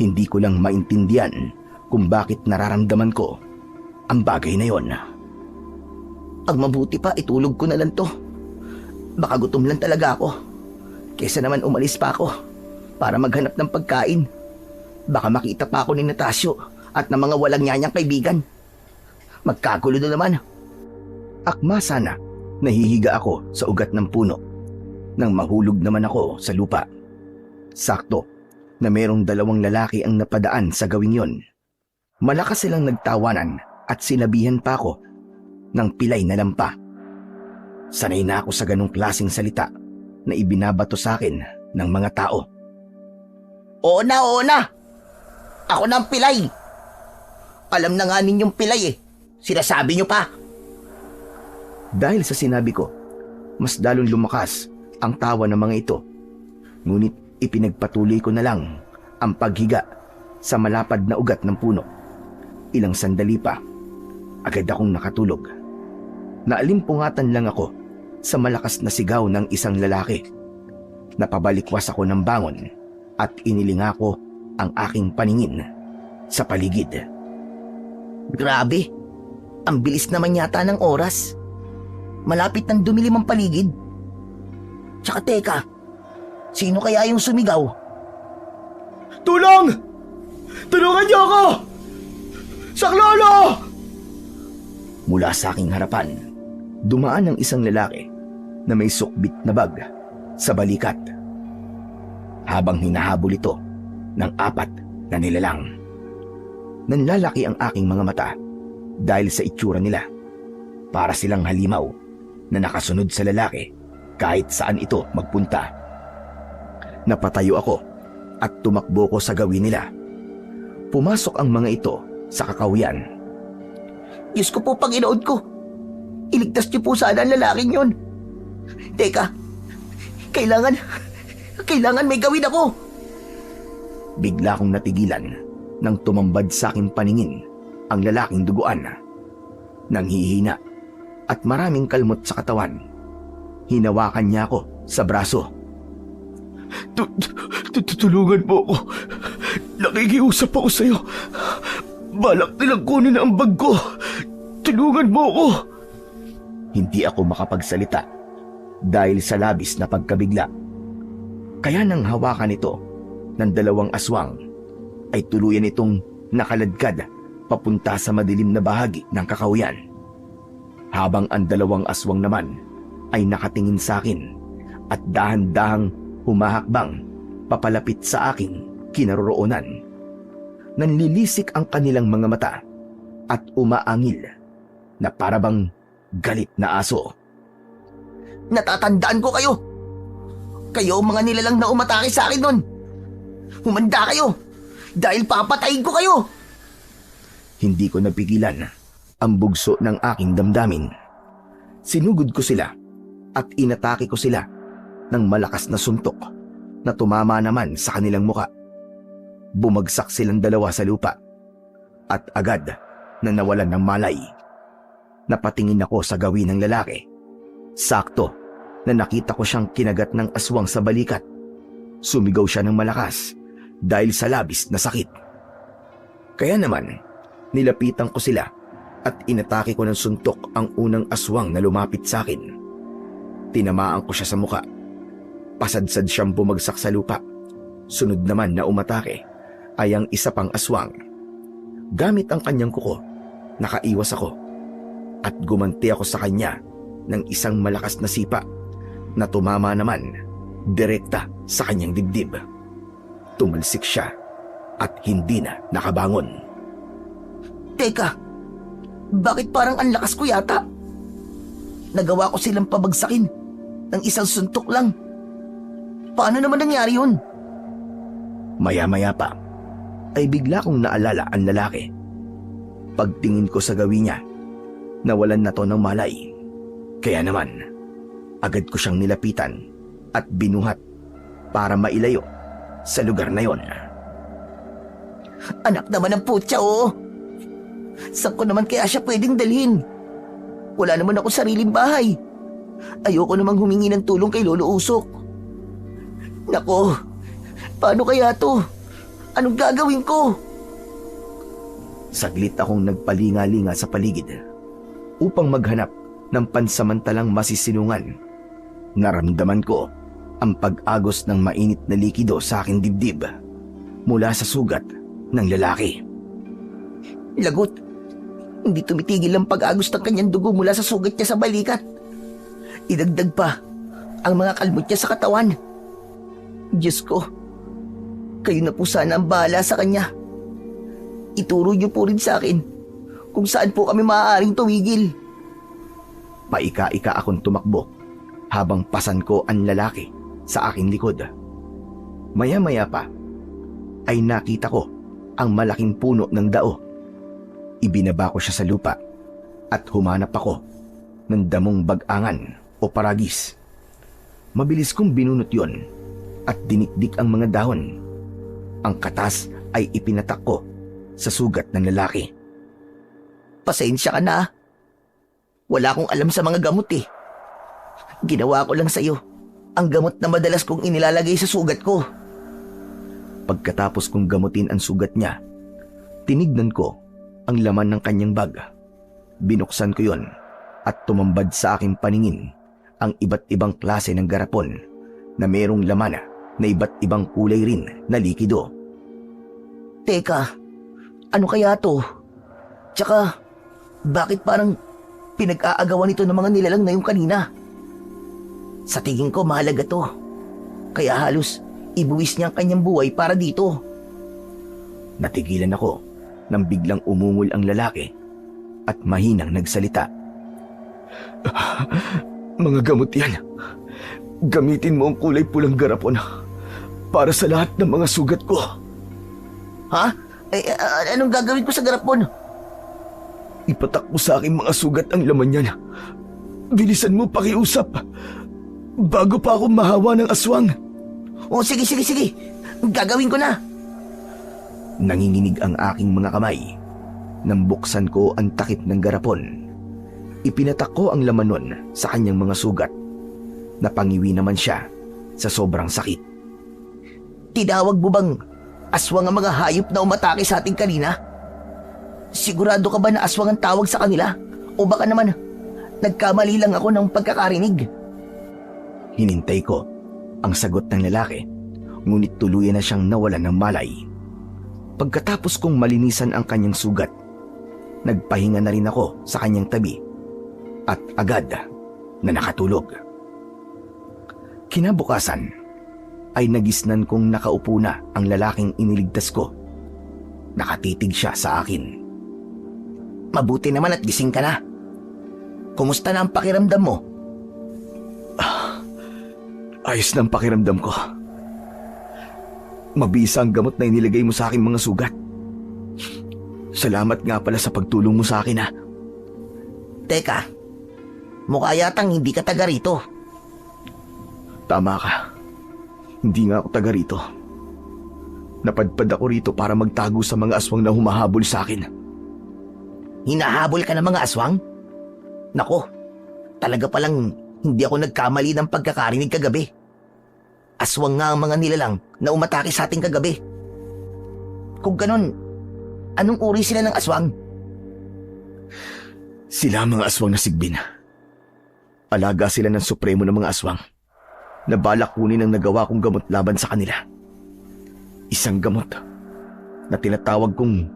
Hindi ko lang maintindihan kung bakit nararamdaman ko ang bagay na yon. Ang mabuti pa, itulog ko na lang to. Baka gutom lang talaga ako. Kesa naman umalis pa ako para maghanap ng pagkain. Baka makita pa ako ni Natasio at ng mga walang nyanyang kaibigan. Magkagulo na naman. Akma sana nahihiga ako sa ugat ng puno nang mahulog naman ako sa lupa. Sakto na merong 2 lalaki ang napadaan sa gawing yon. Malakas silang nagtawanan at sinabihan pa ako ng pilay na lampa. Sanay na ako sa ganong klaseng salita na ibinabato sa akin ng mga tao. Oo na! Ako na ang pilay! Alam na nga ninyong pilay eh. Sinasabi nyo pa. Dahil sa sinabi ko, mas lalong lumakas ang tawa ng mga ito. Ngunit ipinagpatuloy ko na lang ang paghiga sa malapad na ugat ng puno. Ilang sandali pa, agad akong nakatulog. Naalimpungatan lang ako sa malakas na sigaw ng isang lalaki. Napabalikwas ako ng bangon at inilinga ko ang aking paningin sa paligid. Grabe, ang bilis naman yata ng oras. Malapit nang dumilim ang paligid. Tsaka teka, sino kaya yung sumigaw? Tulong! Tulungan niyo ako! Saklolo! Mula sa aking harapan, dumaan ang isang lalaki na may sukbit na bag sa balikat. Habang hinahabol ito ng 4 na nilalang. Nanlalaki ang aking mga mata dahil sa itsura nila. Para silang halimaw na nakasunod sa lalaki kahit saan ito magpunta. Napatayo ako at tumakbo ko sa gawin nila. Pumasok ang mga ito sa kakawian. Diyos ko po, Panginoon ko. Iligtas niyo po sana ang lalaking yun. Teka, kailangan may gawin ako. Bigla kong natigilan nang tumambad sa aking paningin ang lalaking duguan. Nanghihina at maraming kalmot sa katawan. Hinawakan niya ako sa braso. Tulungan mo ako. Nakikiusap ako sa'yo. Balak nilang kunin ang bag ko. Tulungan mo ako. Hindi ako makapagsalita dahil sa labis na pagkabigla. Kaya nang hawakan ito ng 2 aswang, ay tuluyan itong nakaladkad papunta sa madilim na bahagi ng kakawian. Habang ang 2 aswang naman ay nakatingin sa akin at dahan-dahang humahakbang papalapit sa aking kinaroroonan. Nanlilisik ang kanilang mga mata at umaangil na parabang galit na aso. Natatandaan ko kayo. Kayo ang mga nilalang na umatake sa akin nun. Humanda kayo dahil papatayin ko kayo. Hindi ko napigilan ang bugso ng aking damdamin. Sinugod ko sila at inatake ko sila ng malakas na suntok na tumama naman sa kanilang muka. Bumagsak silang 2 sa lupa at agad na nawalan ng malay. Napatingin ako sa gawin ng lalaki. Sakto na nakita ko siyang kinagat ng aswang sa balikat. Sumigaw siya ng malakas dahil sa labis na sakit. Kaya naman, nilapitan ko sila at inatake ko ng suntok ang unang aswang na lumapit sa akin. Tinamaan ko siya sa muka. Pasadsad siyang bumagsak sa lupa. Sunod naman na umatake ay ang isa pang aswang. Gamit ang kanyang kuko, nakaiwas ako at gumanti ako sa kanya ng isang malakas na sipa na tumama naman direkta sa kanyang dibdib. Tumalsik siya at hindi na nakabangon. Teka, bakit parang ang lakas ko yata? Nagawa ko silang pabagsakin ng isang suntok lang. Paano naman nangyari yun? Maya-maya pa ay bigla kong naalala ang lalaki. Pagtingin ko sa gawin niya, nawalan na to ng malay. Kaya naman, agad ko siyang nilapitan at binuhat para mailayo sa lugar na yon. Anak naman ng putya, oo. Saan ko naman kaya siya pwedeng dalhin? Wala naman ako sariling bahay. Ayoko namang humingi ng tulong kay Lolo Usok. Nako, paano kaya to? Anong gagawin ko? Saglit akong nagpalinga-linga sa paligid upang maghanap ng pansamantalang masisinungan. Naramdaman ko ang pag-agos ng mainit na likido sa aking dibdib mula sa sugat ng lalaki. Lagot, hindi tumitigil ang pag-agos ng kanyang dugo mula sa sugat niya sa balikat. Idagdag pa ang mga kalmot niya sa katawan. Diyos ko, Kayo na po sana ang bahala sa kanya. Ituro niyo po rin sa akin kung saan po kami maaaring tumigil. Paika-ika akong tumakbo habang pasan ko ang lalaki sa aking likod. Maya-maya pa ay nakita ko ang malaking puno ng dao. Ibinaba ko siya sa lupa at humanap ako ng damong bag-angan o paragis. Mabilis kong binunot yon at dinikdik ang mga dahon. Ang katas ay ipinatak ko sa sugat ng lalaki. Pasensya ka na. Wala akong alam sa mga gamot eh. Ginawa ko lang sa'yo ang gamot na madalas kong inilalagay sa sugat ko. Pagkatapos kong gamutin ang sugat niya, tinignan ko ang laman ng kanyang bag. Binuksan ko yon at tumambad sa aking paningin ang iba't ibang klase ng garapon na merong laman na iba't ibang kulay rin na likido. Teka, ano kaya to? Tsaka, bakit parang pinag-aagawan ito ng mga nilalang na yung kanina? Sa tingin ko mahalaga to. Kaya halos ibuwis niya ang kanyang buhay para dito. Natigilan ako nang biglang umungol ang lalaki at mahinang nagsalita. Mga gamot yan. Gamitin mo ang kulay pulang garapon para sa lahat ng mga sugat ko. Ha? Anong gagawin ko sa garapon? Ipatak mo sa aking mga sugat ang laman niyan. Bilisan mo pakiusap bago pa ako mahawa ng aswang. Oh, sige. Gagawin ko na. Nanginginig ang aking mga kamay nang buksan ko ang takip ng garapon. Ipinatak ko ang laman nun sa kanyang mga sugat. Napangiwi naman siya sa sobrang sakit. Tinawag mo bang aswang ang mga hayop na umatake sa ating kanina? Sigurado ka ba na aswang ang tawag sa kanila? O baka naman nagkamali lang ako ng pagkakarinig? Hinintay ko ang sagot ng lalaki, ngunit tuluyan na siyang nawalan ng malay. Pagkatapos kong malinisan ang kanyang sugat, nagpahinga na rin ako sa kanyang tabi at agad na nakatulog. Kinabukasan ay nagisnan kong nakaupo na ang lalaking iniligtas ko. Nakatitig siya sa akin. Mabuti naman at gising ka na. Kumusta na ang pakiramdam mo? Ayos na ang pakiramdam ko. Mabisa ang gamot na inilagay mo sa aking mga sugat. Salamat nga pala sa pagtulong mo sa akin, ha. Teka, mukha yatang hindi ka taga rito. Tama ka. Hindi nga ako taga rito. Napadpad ako rito para magtago sa mga aswang na humahabol sa akin. Hinahabol ka ng mga aswang? Nako, talaga palang hindi ako nagkamali ng pagkakarinig kagabi. Aswang nga ang mga nilalang na umatake sa ating kagabi. Kung ganun, anong uri sila ng aswang? Sila mga aswang na sigbin. Alaga sila ng supremo ng mga aswang na balak kunin ang nagawa kong gamot laban sa kanila. Isang gamot na tinatawag kong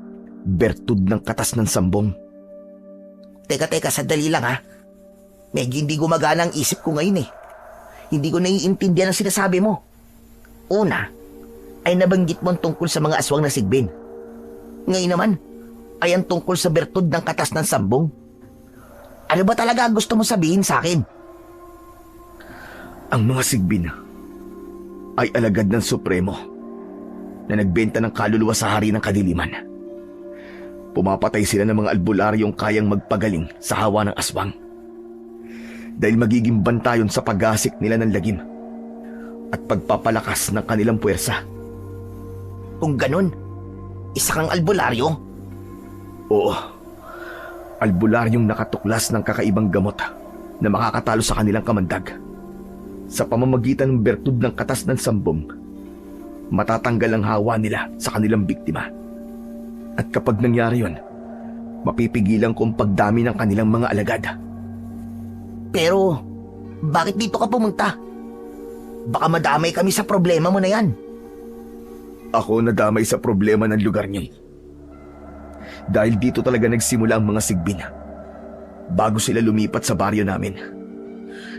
bertud ng katas ng sambong. Teka, sandali lang ha. Medyo hindi gumagana ang isip ko ngayon eh. Hindi ko naiintindihan ang sinasabi mo. Una, ay nabanggit mo ang tungkol sa mga aswang na sigbin. Ngayon naman, ay ang tungkol sa bertud ng katas ng sambong. Ano ba talaga ang gusto mo sabihin sa akin? Ang mga sigbin ay alagad ng supremo na nagbenta ng kaluluwa sa hari ng kadiliman. Pumapatay sila ng mga albularyong kayang magpagaling sa hawa ng aswang. Dahil magiging bantayon sa paggasik nila ng lagim at pagpapalakas ng kanilang puwersa. Kung ganun, isa kang albularyo? Oo. Albularyong nakatuklas ng kakaibang gamot na makakatalo sa kanilang kamandag. Sa pamamagitan ng bertud ng katas ng sambong, matatanggal ang hawa nila sa kanilang biktima. At kapag nangyari yon, mapipigilan ko ang pagdami ng kanilang mga alagad. Pero, bakit dito ka pumunta? Baka madamay kami sa problema mo na yan. Ako nadamay sa problema ng lugar niyo. Dahil dito talaga nagsimula ang mga sigbin. Bago sila lumipat sa baryo namin.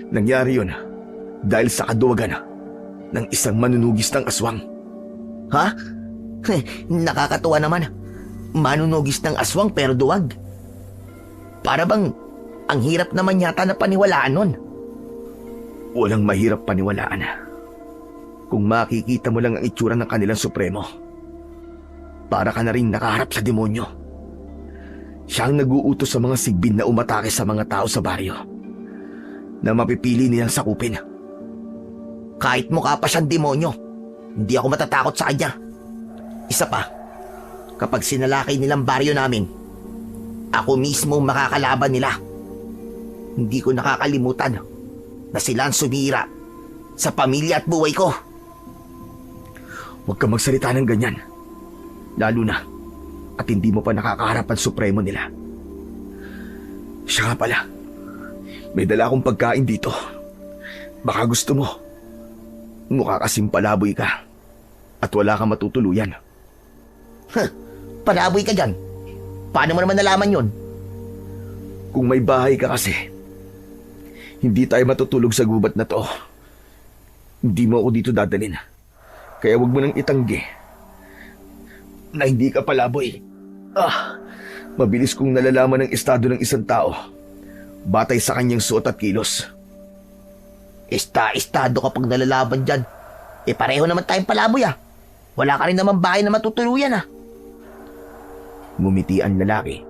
Nangyari yun dahil sa kaduwagan ng isang manunugis ng aswang. Ha? Nakakatuwa naman. Manunugis ng aswang pero duwag. Para bang ang hirap naman yata na paniwalaan nun. Walang mahirap paniwalaan. Kung makikita mo lang ang itsura ng kanilang supremo, para ka na rin nakaharap sa demonyo. Siya ang nag-uutos sa mga sigbin na umatake sa mga tao sa baryo, na mapipili nilang sakupin. Kahit mukha pa siyang demonyo, hindi ako matatakot sa kanya. Isa pa, kapag sinalakay nilang baryo namin, ako mismo makakalaban nila. Hindi ko nakakalimutan na sila ang sumira sa pamilya at buhay ko. Huwag ka magsalita ng ganyan. Lalo na at hindi mo pa nakakaharap ang supremo nila. Siya nga pala, may dala akong pagkain dito. Baka gusto mo. Mukha kasing palaboy ka at wala kang matutuluyan. Palaboy ka dyan. Paano mo naman nalaman yun? Kung may bahay ka kasi, hindi tayo matutulog sa gubat na to. Hindi mo ako dito dadalhin. Kaya wag mo nang itanggi na hindi ka palaboy. Mabilis kong nalalaman ang estado ng isang tao batay sa kanyang suot at kilos. Estado kapag nalalaban dyan. Pareho naman tayong palaboy Wala ka rin naman bahay na matutuluyan Ngumiti ang lalaki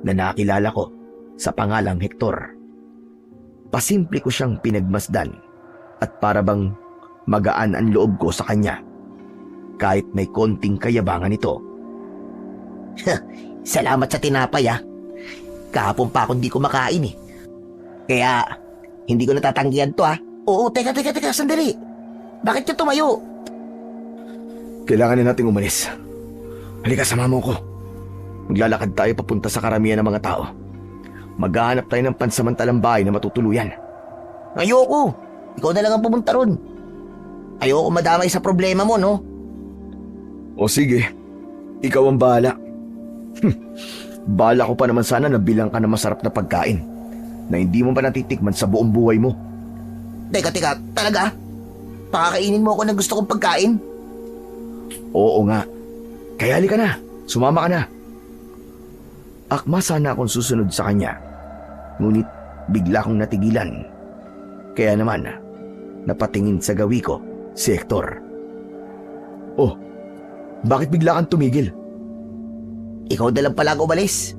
na nakilala ko sa pangalang Hector. Pasimple ko siyang pinagmasdan at para bang magaan ang loob ko sa kanya kahit may konting kayabangan ito. Salamat sa tinapay Kahapon pa ako hindi kumakain Kaya hindi ko natatanggihan to Oo, teka, sandali. Bakit ka tumayo? Kailangan na nating umalis. Halika, sama mo ko. Maglalakad tayo papunta sa karamihan ng mga tao. Maghahanap tayo ng pansamantalang bahay na matutuluyan. Ayoko. Ikaw na lang ang pumunta ron. Ayoko madamay sa problema mo, no? O sige, ikaw ang bahala. Bahala ko pa naman sana na bilang ka ng masarap na pagkain na hindi mo pa natitikman sa buong buhay mo. Teka, talaga? Pakakainin mo ako ng gusto kong pagkain? Oo nga. Kaya halika na, sumama ka na. Akma sana akong susunod sa kanya. Ngunit bigla kong natigilan. Kaya naman, napatingin sa gawi ko si Hector. Oh, bakit bigla kang tumigil? Ikaw na lang pala umalis.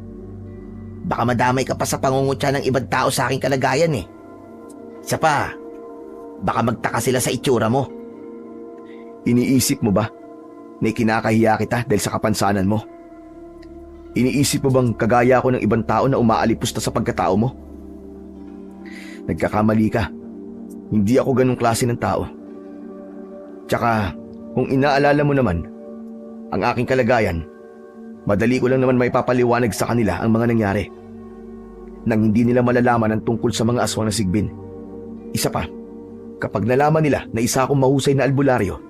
Baka madamay ka pa sa pangungutya ng ibang tao sa aking kalagayan Isa pa, baka magtaka sila sa itsura mo. Iniisip mo ba na ikinakahiya kita dahil sa kapansanan mo? Iniisip mo bang kagaya ako ng ibang tao na umaalipusta sa pagkatao mo? Nagkakamali ka. Hindi ako ganong klase ng tao. Tsaka, kung inaalala mo naman ang aking kalagayan, madali ko lang naman may papaliwanag sa kanila ang mga nangyari nang hindi nila malalaman ang tungkol sa mga aswang na sigbin. Isa pa, kapag nalaman nila na isa akong mahusay na albularyo,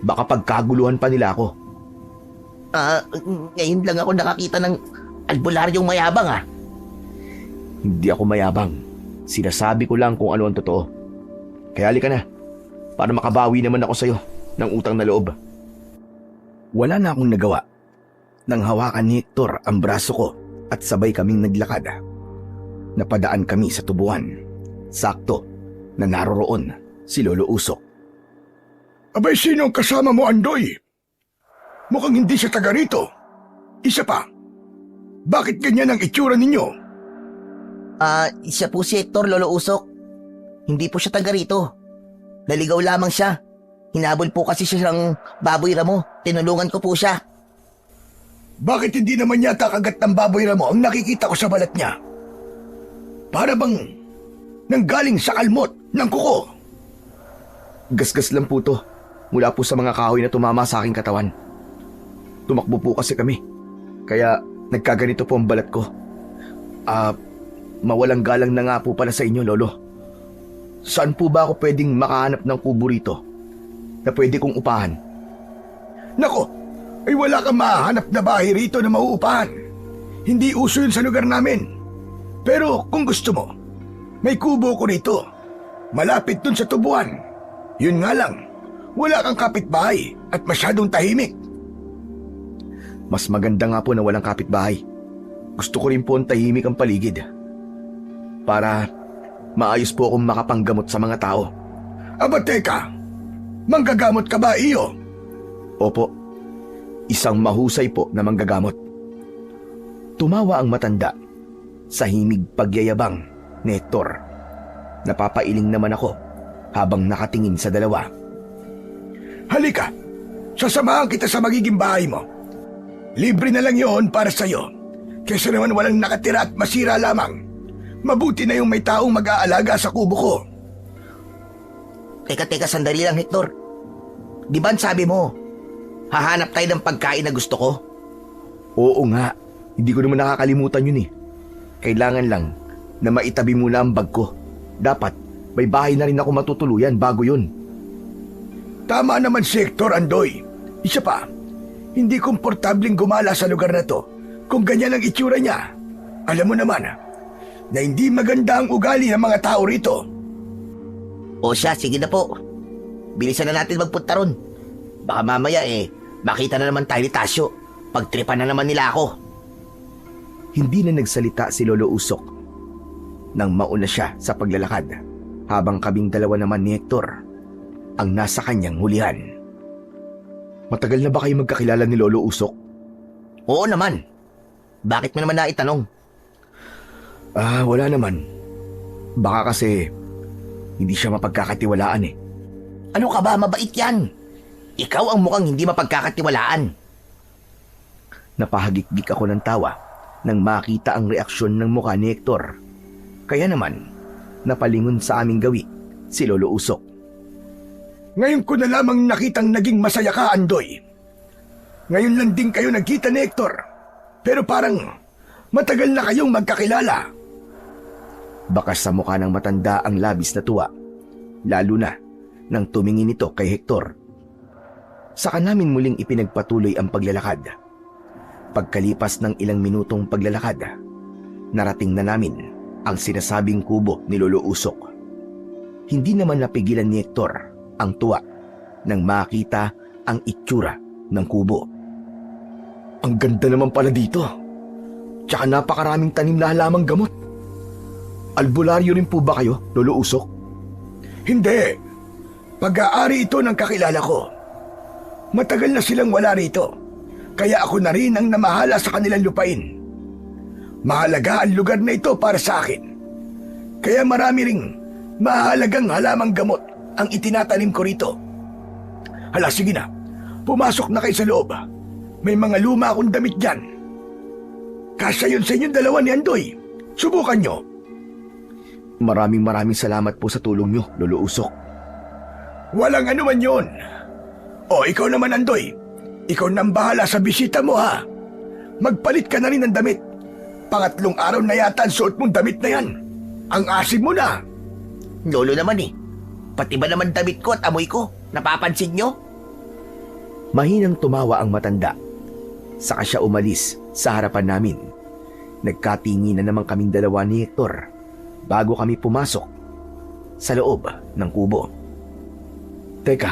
baka pagkaguluhan pa nila ako. Ngayon lang ako nakakita ng albularyong mayabang Hindi ako mayabang. Sinasabi ko lang kung ano ang totoo. Kaya halika na, para makabawi naman ako sa'yo ng utang na loob. Wala na akong nagawa nang hawakan ni Hector ang braso ko at sabay kaming naglakad. Napadaan kami sa tubuan. Sakto na naroroon si Lolo Usok. Abay, sino ang kasama mo, Andoy? Mukhang hindi siya taga rito. Isa pa, bakit ganyan ang itsura ninyo? Siya po si Hector, Lolo Usok. Hindi po siya taga rito. Naligaw lamang siya. Hinabol po kasi siya ng baboy ramo. Tinulungan ko po siya. Bakit hindi naman yata kagat ng baboy ramo ang nakikita ko sa balat niya? Para bang nanggaling sa kalmot ng kuko. Gasgas lang po to mula po sa mga kahoy na tumama sa aking katawan. Tumakbo po kasi kami, kaya nagkaganito po ang balat ko. Mawalang galang na nga po pala sa inyo, Lolo. Saan po ba ako pwedeng makahanap ng kubo rito na pwede kong upahan? Nako, ay wala kang mahanap na bahay rito na mauupahan. Hindi uso yun sa lugar namin. Pero kung gusto mo, may kubo ko rito. Malapit dun sa tubuan. Yun nga lang, Wala kang kapitbahay at masyadong tahimik. Mas maganda nga po na walang kapitbahay. Gusto ko rin po ang tahimik ang paligid. Para maayos po akong makapanggamot sa mga tao. Aba teka, manggagamot ka ba iyo? Opo, isang mahusay po na manggagamot. Tumawa ang matanda sa himig pagyayabang ni Hector. Napapailing naman ako habang nakatingin sa dalawa. Halika, sasamahan kita sa magiging bahay mo. Libre na lang yon para sa'yo. Kesa naman walang nakatira at masira lamang. Mabuti na yung may taong mag-aalaga sa kubo ko. Teka, sandali lang, Hector. Di ba sabi mo, hahanap tayo ng pagkain na gusto ko? Oo nga, hindi ko naman nakakalimutan yun eh. Kailangan lang na maitabi muna ang bag ko. Dapat may bahay na rin ako matutuluyan bago yun. Tama naman si Hector, Andoy. Isa pa, hindi komportabling gumala sa lugar na to kung ganyan ang itsura niya. Alam mo naman na hindi maganda ang ugali ng mga tao rito. O siya, sige na po. Bilisan na natin magpunta ron. Baka mamaya makita na naman tayo ni Tasyo. Pagtripan na naman nila ako. Hindi na nagsalita si Lolo Usok nang mauna siya sa paglalakad habang kaming dalawa naman ni Hector ang nasa kanyang hulihan. Matagal na ba kayo magkakilala ni Lolo Usok? Oo naman. Bakit mo naman naitanong? Wala naman. Baka kasi hindi siya mapagkakatiwalaan eh. Ano ka ba? Mabait yan. Ikaw ang mukhang hindi mapagkakatiwalaan. Napahagikdik ako ng tawa nang makita ang reaksyon ng mukha ni Hector. Kaya naman, napalingon sa aming gawi si Lolo Usok. Ngayon ko na lamang nakitang naging masaya ka, Andoy. Ngayon lang din kayo nagkita ni Hector. Pero parang matagal na kayong magkakilala. Bakas sa mukha ng matanda ang labis na tuwa, lalo na nang tumingin ito kay Hector. Saka namin muling ipinagpatuloy ang paglalakad. Pagkalipas ng ilang minutong paglalakad, narating na namin ang sinasabing kubo ni Lolo Usok. Hindi naman napigilan ni Hector ang tuwa nang makita ang itsura ng kubo. Ang ganda naman pala dito. Tsaka napakaraming tanim na halamang gamot. Albularyo rin po ba kayo, Lolo Usok? Hindi. Pag-aari ito ng kakilala ko. Matagal na silang wala rito. Kaya ako na rin ang namahala sa kanilang lupain. Mahalaga ang lugar na ito para sa akin. Kaya marami ring mahalagang halamang gamot ang itinatanim ko rito. Hala, sige na. Pumasok na kayo sa loob. May mga luma akong damit dyan. Kasya yun sa inyong dalawa ni Andoy. Subukan nyo. Maraming salamat po sa tulong nyo, Lolo Usok. Walang anuman yun. O ikaw naman, Andoy. Ikaw nang bahala sa bisita mo, ha? Magpalit ka na rin ng damit. Pangatlong araw na yata ang suot mong damit na yan. Ang asim mo na. Lolo naman Pati ba naman damit ko at amoy ko? Napapansin nyo? Mahinang tumawa ang matanda. Saka siya umalis sa harapan namin. Nagkatingin na naman kaming dalawa ni Hector bago kami pumasok sa loob ng kubo. Teka,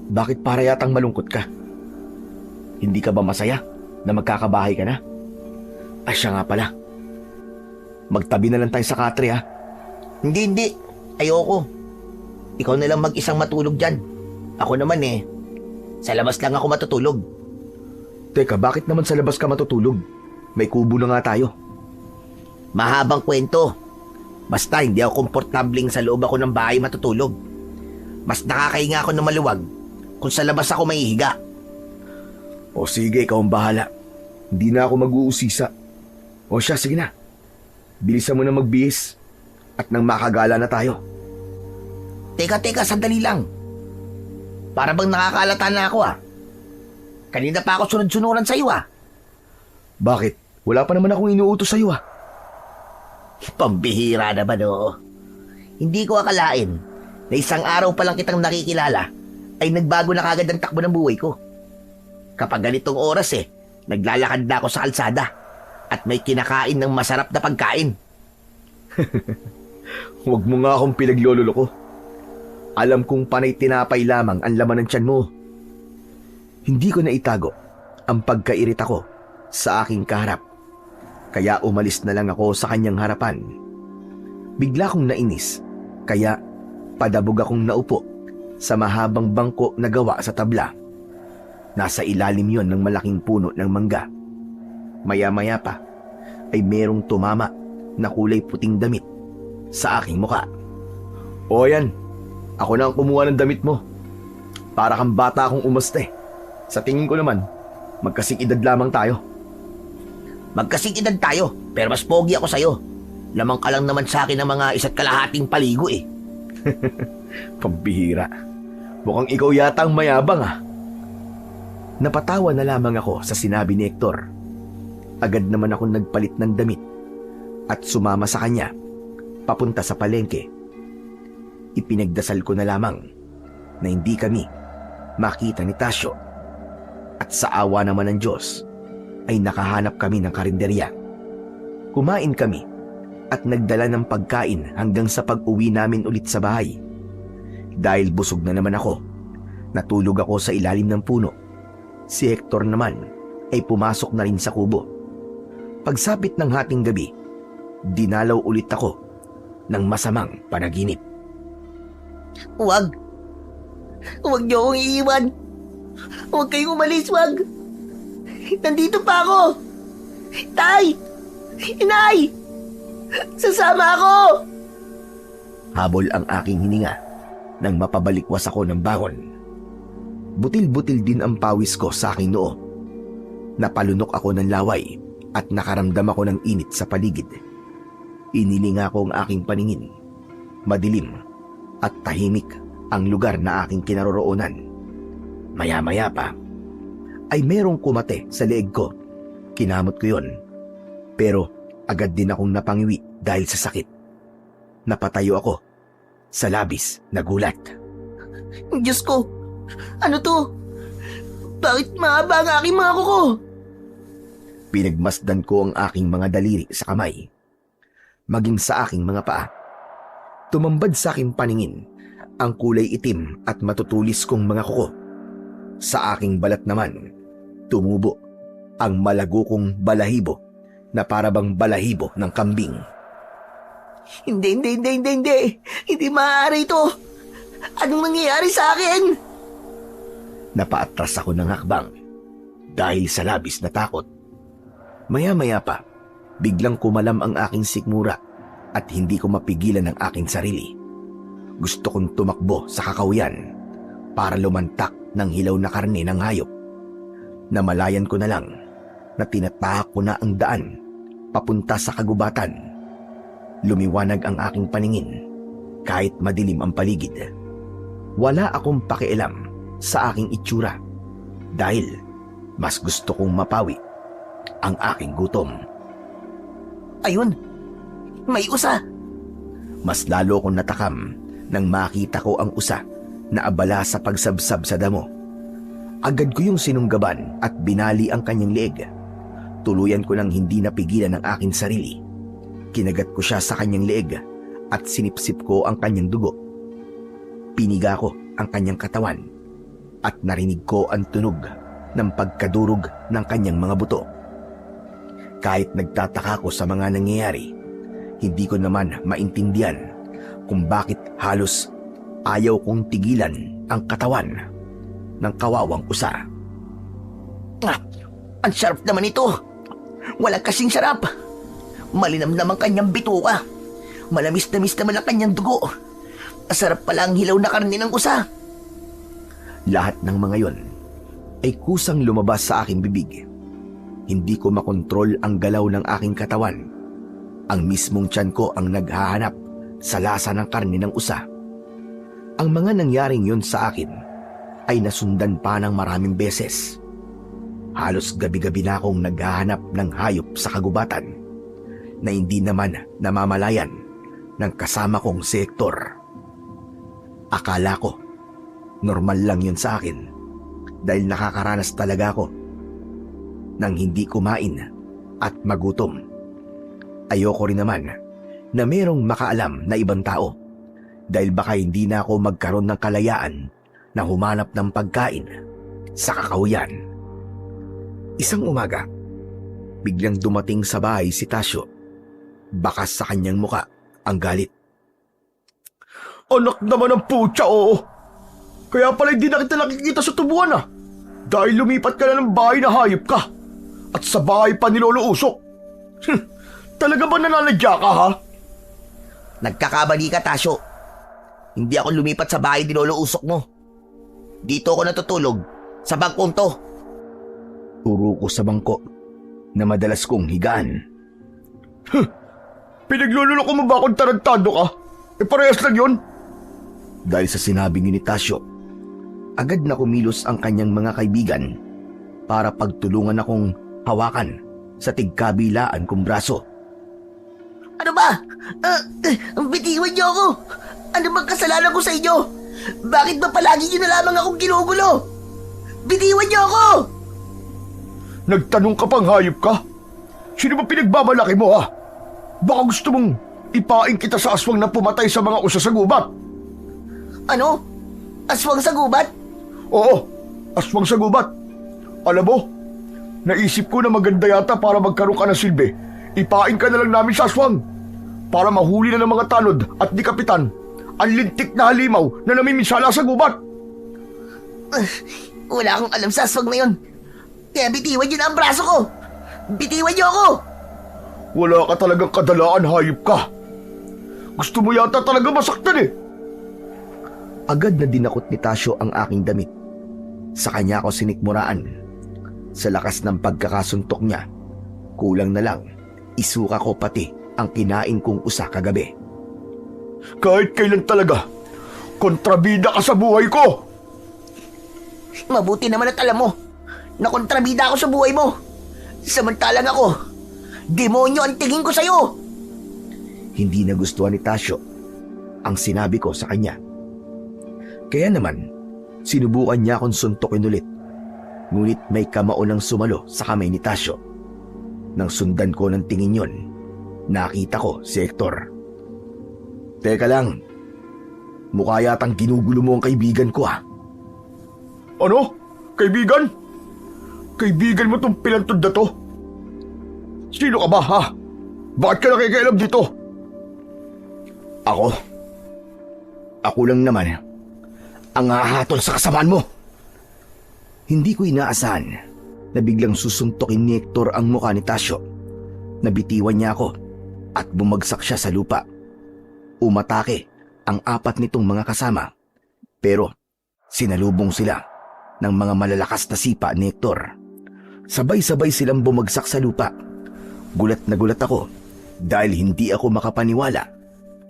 bakit para yatang malungkot ka? Hindi ka ba masaya na magkakabahay ka na? Ay siya nga pala. Magtabi na lang tayo sa katre ha. Hindi. Ayoko. Ikaw na lang mag-isang matulog dyan. Ako naman sa labas lang ako matutulog. Teka, bakit naman sa labas ka matutulog? May kubo na nga tayo. Mahabang kwento. Basta hindi ako komportabling sa loob ako ng bahay matutulog. Mas nakakahinga ako ng maluwag kung sa labas ako mahihiga. O sige, ikaw ang bahala. Hindi na ako mag-uusisa. O siya, sige na. Bilisan mo na magbihis at nang makagala na tayo. Teka, sandali lang. Para bang nakakalata na ako Kanina pa ako sunod-sunuran sa'yo Bakit? Wala pa naman akong inuutos sa'yo Pambihira naman Hindi ko akalain na isang araw pa lang kitang nakikilala ay nagbago na kagad ang takbo ng buhay ko. Kapag ganitong oras naglalakad na ako sa kalsada at may kinakain ng masarap na pagkain. Huwag mo nga akong pinaglololo ko. Alam kong panay tinapay lamang ang laman ng tiyan mo. Hindi ko na itago ang pagkairita ko sa aking kaharap. Kaya umalis na lang ako sa kanyang harapan. Bigla kong nainis, kaya padabog akong naupo sa mahabang bangko na gawa sa tabla. Nasa ilalim yon ng malaking puno ng mangga. Maya-maya pa ay merong tumama na kulay puting damit sa aking muka. O yan, ako na ang kumuha ng damit mo. Para kang bata akong umaste. Sa tingin ko naman, magkasing edad lamang tayo. Magkasing edad tayo, pero mas pogi ako sa'yo. Lamang ka lang naman sa akin ng mga 1.5 paligo eh. Pambihira. Mukhang ikaw yata ang mayabang ah. Napatawa na lamang ako sa sinabi ni Hector. Agad naman akong nagpalit ng damit at sumama sa kanya papunta sa palengke. Ipinagdasal ko na lamang na hindi kami makita ni Tasyo. At sa awa naman ng Diyos ay nakahanap kami ng karinderya. Kumain kami at nagdala ng pagkain hanggang sa pag-uwi namin ulit sa bahay. Dahil busog na naman ako, natulog ako sa ilalim ng puno. Si Hector naman ay pumasok na rin sa kubo. Pagsapit ng hating gabi, dinalaw ulit ako ng masamang panaginip. Huwag! Huwag niyo akong iiwan! Huwag kayong umalis, huwag! Nandito pa ako! Tay! Inay! Sasama ako! Habol ang aking hininga nang mapabalikwas ako ng bangon. Butil-butil din ang pawis ko sa aking noo. Napalunok ako ng laway at nakaramdam ako ng init sa paligid. Inilinga ko ang aking paningin. Madilim at tahimik ang lugar na aking kinaroroonan. Maya-maya pa ay merong kumate sa leeg ko. Kinamot ko yon. Pero agad din akong napangiwi dahil sa sakit. Napatayo ako sa labis na gulat. Diyos ko! Ano to? Bakit mahaba ang aking mga kuko? Pinagmasdan ko ang aking mga daliri sa kamay, maging sa aking mga paa. Tumambad sa aking paningin ang kulay itim at matutulis kong mga kuko. Sa aking balat naman, tumubo ang malago kong balahibo na parabang balahibo ng kambing. Hindi. Hindi maaari ito. Anong nangyayari sa akin? Napaatras ako ng hakbang dahil sa labis na takot. Maya-maya pa, biglang kumalam ang aking sikmura at hindi ko mapigilan ang aking sarili. Gusto kong tumakbo sa kakawian para lumantak ng hilaw na karne ng hayop. Namalayan ko na lang na tinatahak ko na ang daan papunta sa kagubatan. Lumiwanag ang aking paningin kahit madilim ang paligid. Wala akong pakialam sa aking itsura dahil mas gusto kong mapawi ang aking gutom. Ayun! May usa! Mas lalo kong natakam nang makita ko ang usa na abala sa pagsabsab sa damo. Agad ko yung sinunggaban at binali ang kanyang leeg. Tuluyan ko nang hindi napigilan ang aking sarili. Kinagat ko siya sa kanyang leeg at sinipsip ko ang kanyang dugo. Piniga ko ang kanyang katawan at narinig ko ang tunog ng pagkadurog ng kanyang mga buto. Kahit nagtataka ko sa mga nangyayari, hindi ko naman maintindihan kung bakit halos ayaw kong tigilan ang katawan ng kawawang usa. Ang sarap naman ito! Walang kasing sarap! Malinam naman kanyang bituka. Malamis-namis naman ang kanyang dugo. Masarap pala ang hilaw na karne ng usa. Lahat ng mga yon ay kusang lumabas sa aking bibig. Hindi ko makontrol ang galaw ng aking katawan. Ang mismong tiyan ko ang naghahanap sa lasa ng karne ng usa. Ang mga nangyaring yon sa akin ay nasundan pa ng maraming beses. Halos gabi-gabi na akong naghahanap ng hayop sa kagubatan na hindi naman namamalayan ng kasama kong si Hector. Akala ko normal lang yun sa akin dahil nakakaranas talaga ako nang hindi kumain at magutom. Ayoko rin naman na merong makaalam na ibang tao dahil baka hindi na ako magkaroon ng kalayaan na humanap ng pagkain sa kakahuyan. Isang umaga, biglang dumating sa bahay si Tasyo. Bakas sa kanyang muka ang galit. Anak naman ng putya, oo. Kaya pala hindi na kita nakikita sa tubuan ah. Dahil lumipat ka na ng bahay na hayop ka. At sa bahay pa ni Lolo Usok. Talaga ba nananadya ka ha? Nagkakamali ka, Tasyo. Hindi ako lumipat sa bahay ni Lolo Usok mo. Dito ako natutulog, sa bangkong to. Turo ko sa bangko na madalas kong higaan. Pinaglululoko mo ba akong tarantado ka? Parehas lang yun. Dahil sa sinabi ni Tasyo, agad na kumilos ang kanyang mga kaibigan para pagtulungan akong hawakan sa tigkabilaan kong braso. Ano ba? Bitiwan niyo ako. Ano bang kasalanan ko sa inyo? Bakit ba palagi niyo na lamang akong ginugulo? Bitiwan niyo ako! Nagtanong ka pang hayop ka? Sino ba pinagbabalaki mo ha? Baka gusto mong ipaing kita sa aswang na pumatay sa mga usa sa gubat. Ano? Aswang sa gubat? Oo, aswang sa gubat. Alam mo, naisip ko na maganda yata para magkaroon ka ng silbi. Ipaing ka na lang namin sa aswang. Para mahuli na ng mga tanod at di kapitan ang lintik na halimaw na namiminsala sa gubat. Wala akong alam sa aswang na yun. Kaya bitiwan niyo na ang braso ko. Bitiwan niyo ako! Wala ka talagang kadalaan, hayop ka. Gusto mo yata talaga masaktan eh. Agad na dinakot ni Tasyo ang aking damit. Sa kanya ako sinikmuraan. Sa lakas ng pagkakasuntok niya, kulang na lang, isuka ko pati ang kinain kong usa kagabi. Kahit kailan talaga, kontrabida ka sa buhay ko. Mabuti naman at alam mo na kontrabida ako sa buhay mo. Samantalang ako, demonyo ang tingin ko sa'yo. Hindi nagustuhan ni Tasyo ang sinabi ko sa kanya. Kaya naman, sinubukan niya akong suntukin ulit. Ngunit may kamao ng sumalo sa kamay ni Tasyo. Nang sundan ko ng tingin yon, nakita ko si Hector. Teka lang, mukha yatang ginugulo mo ang kaibigan ko ha. Ano? Kaibigan? Kaibigan mo tong pilantod na to? Sino ka ba ha? Bakit ka nakikialam dito? Ako lang naman ang hahatol sa kasamaan mo. Hindi ko inaasahan na biglang susuntokin ni Hector ang mukha ni Tasyo. Nabitiwan niya ako at bumagsak siya sa lupa. Umatake ang apat nitong mga kasama, pero sinalubong sila ng mga malalakas na sipa ni Hector. Sabay-sabay silang bumagsak sa lupa. Gulat na gulat ako dahil hindi ako makapaniwala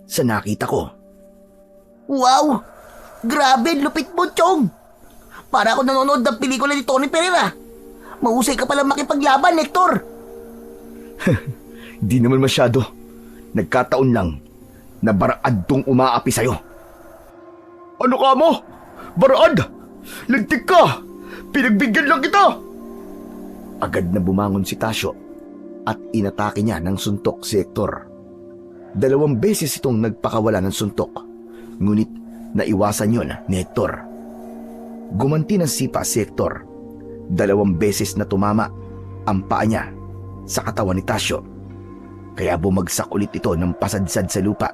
sa nakita ko. Wow! Grabe, lupit mo, Chong! Para ako nanonood ng pelikula ni Tony Pereira. Mahusay ka palang makipaglaban, Hector! Di naman masyado. Nagkataon lang na Barad tong umaapi sa'yo. Ano ka mo? Barad! Lintik ka! Pinagbigyan lang kita! Agad na bumangon si Tasyo at inatake niya ng suntok si Hector. 2 beses itong nagpakawala ng suntok, ngunit naiwasan yon ni Hector. Gumanti ng sipa si Hector. 2 beses na tumama ang paa niya sa katawan ni Tasyo. Kaya bumagsak ulit ito ng pasadsad sa lupa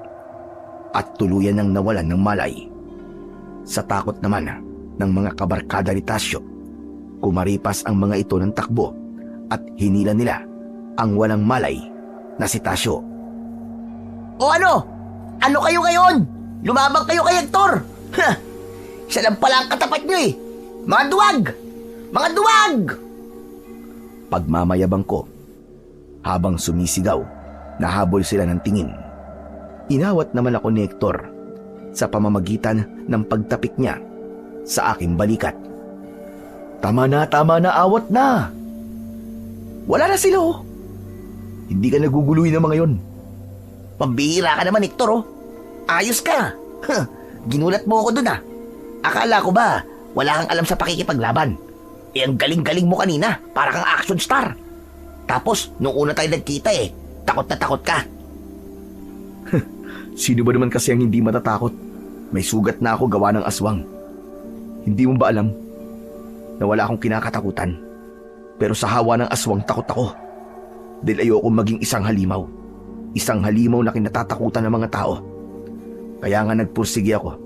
at tuluyan nang nawalan ng malay. Sa takot naman ng mga kabarkada ni Tasyo, kumaripas ang mga ito ng takbo at hinila nila ang walang malay na si Tasyo. O ano? Ano kayo ngayon? Lumabang kayo kay Hector! Ha! Siya lang pala ang katapat niyo eh! Mga duwag! Mga duwag! Pagmamayabang ko, habang sumisigaw, nahabol sila ng tingin. Inawat naman ako ni Hector sa pamamagitan ng pagtapik niya sa aking balikat. Tama na, awat na! Wala na sila oh! Hindi ka naguguluhin ng mga yon. Pambihira ka naman, Hector, oh. Ayos ka. Huh, ginulat mo ako dun, ah. Akala ko ba, wala kang alam sa pakikipaglaban. Eh, ang galing-galing mo kanina, para kang action star. Tapos, nung una tayo nagkita takot na takot ka. Sino ba naman kasi ang hindi matatakot May sugat na ako gawa ng aswang. Hindi mo ba alam na wala akong kinakatakutan? Pero sa hawa ng aswang takot ako. Dahil ayoko maging isang halimaw. Isang halimaw na kinatatakutan ng mga tao. Kaya nga nagpursige ako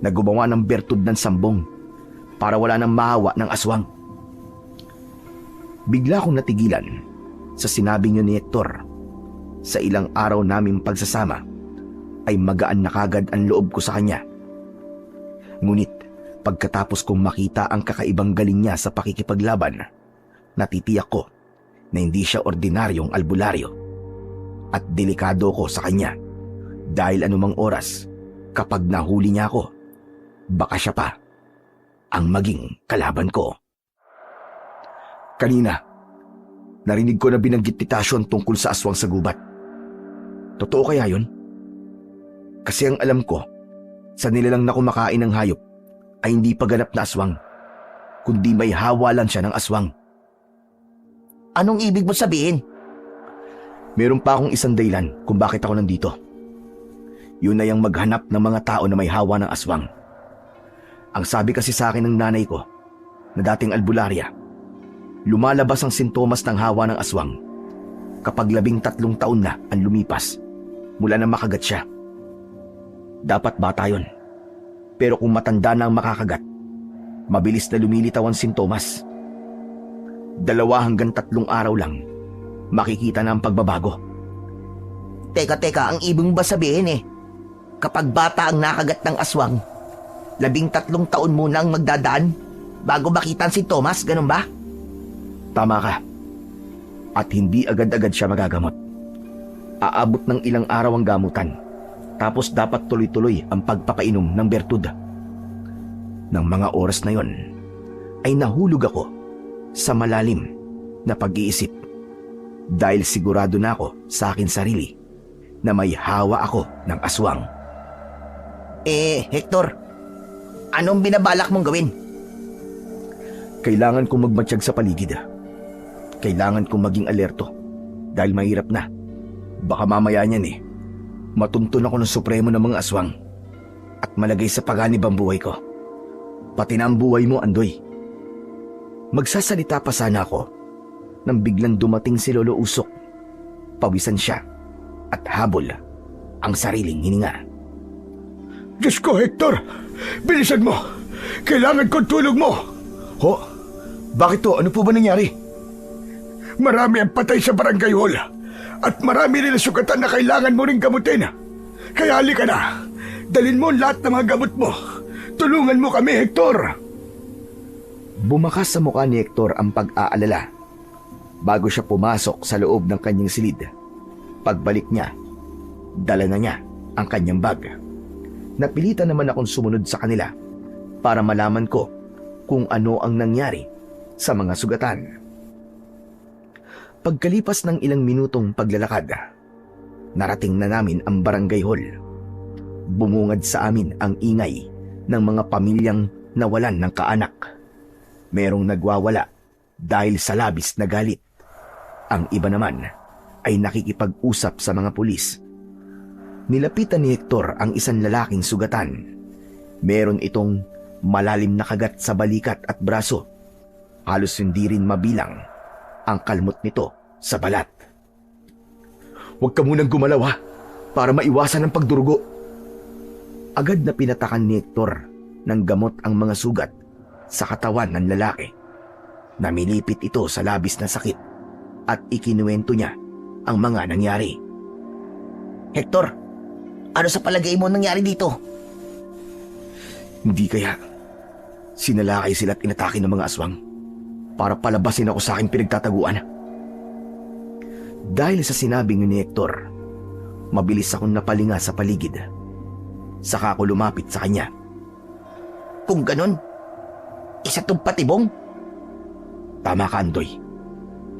na gumawa ng bertud ng sambong para wala nang mahawa ng aswang. Bigla akong natigilan sa sinabi niyo ni Hector. Sa ilang araw naming pagsasama ay magaan na kagad ang loob ko sa kanya. Ngunit pagkatapos kong makita ang kakaibang galing niya sa pakikipaglaban, natitiyak ko na hindi siya ordinaryong albularyo. At delikado ko sa kanya dahil anumang oras kapag nahuli niya ako, baka siya pa ang maging kalaban ko. Kanina, narinig ko na binanggit ni Tasyon tungkol sa aswang sa gubat. Totoo kaya yun? Kasi ang alam ko, sa nilalang na kumakain ng hayop ay hindi paganap na aswang, kundi may hawa lang siya ng aswang. Anong ibig mo sabihin? Meron pa akong isang dahilan kung bakit ako nandito. Yun ay ang maghanap ng mga tao na may hawa ng aswang. Ang sabi kasi sa akin ng nanay ko, na dating albularya, lumalabas ang sintomas ng hawa ng aswang kapag 13 taon na ang lumipas mula na makagat siya. Dapat bata yun. Pero kung matanda na ang makakagat, mabilis na lumilitaw ang sintomas. 2 hanggang 3 araw lang, makikita na ang pagbabago. Teka, ang ibig mo ba sabihin kapag bata ang nakagat ng aswang, 13 taon muna ang magdadaan bago makita ang sintomas, ganun ba? Tama ka. At hindi agad-agad siya magagamot. Aabot ng ilang araw ang gamutan, tapos dapat tuloy-tuloy ang pagpapainom ng bertud. Nang mga oras na yon, ay nahulog ako sa malalim na pag-iisip dahil sigurado na ako sa akin sarili na may hawa ako ng aswang. Hector, anong binabalak mong gawin? Kailangan kong magmatsyag sa paligid. Kailangan kong maging alerto dahil mahirap na. Baka mamaya niyan matuntun ako ng supremo ng mga aswang at malagay sa paganib ang buhay ko. Pati na ang buhay mo, Andoy. Magsasalita pa sana ako nang biglang dumating si Lolo Usok. Pawisan siya at habol ang sariling hininga. Diyos ko, Hector! Bilisan mo! Kailangan ko tulog mo! Ho? Bakit to? Ano po ba nangyari? Marami ang patay sa barangay hall at marami rin ang sugatan na kailangan mo ring gamutin. Kaya halika na. Dalhin mo lahat ng mga gamot mo. Tulungan mo kami, Hector! Bumakas sa mukha ni Hector ang pag-aalala bago siya pumasok sa loob ng kanyang silid. Pagbalik niya, dala na niya ang kanyang bag. Napilitan naman akong sumunod sa kanila para malaman ko kung ano ang nangyari sa mga sugatan. Pagkalipas ng ilang minutong paglalakad, narating na namin ang barangay hall. Bumungad sa amin ang ingay ng mga pamilyang nawalan ng kaanak. Merong nagwawala dahil sa labis na galit. Ang iba naman ay nakikipag-usap sa mga pulis. Nilapitan ni Hector ang isang lalaking sugatan. Meron itong malalim na kagat sa balikat at braso. Halos hindi rin mabilang ang kalmot nito sa balat. Huwag ka munang gumalaw para maiwasan ang pagdurugo. Agad na pinatakan ni Hector ng gamot ang mga sugat sa katawan ng lalaki. Namilipit ito sa labis na sakit at ikinuwento niya ang mga nangyari. Hector, ano sa palagay mo nangyari dito? Hindi kaya sinalakay sila at inatake ng mga aswang para palabasin ako sa aking pinagtataguan. Dahil sa sinabing ni Hector, mabilis akong napalinga sa paligid. Saka ako lumapit sa kanya. Kung ganun, isa tong patibong? Tama ka, Andoy.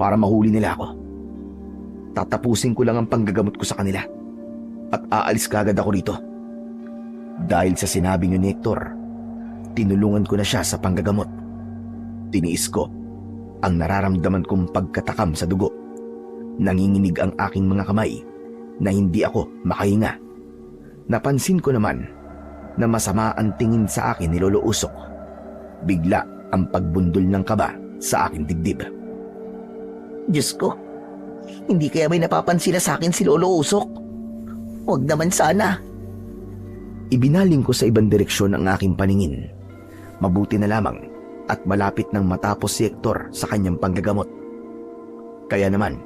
Para mahuli nila ako. Tatapusin ko lang ang panggagamot ko sa kanila at aalis kagad ako rito. Dahil sa sinabi ni Hector, tinulungan ko na siya sa panggagamot. Tiniis ko ang nararamdaman kong pagkatakam sa dugo. Nanginginig ang aking mga kamay na hindi ako makahinga. Napansin ko naman na masama ang tingin sa akin ni Lolo Usok. Bigla ang pagbundol ng kaba sa aking dibdib. Diyos ko, hindi kaya may napapansin na sa akin si Lolo Usok? Huwag naman sana. Ibinaling ko sa ibang direksyon ang aking paningin. Mabuti na lamang at malapit nang matapos si Hector sa kanyang panggagamot. Kaya naman,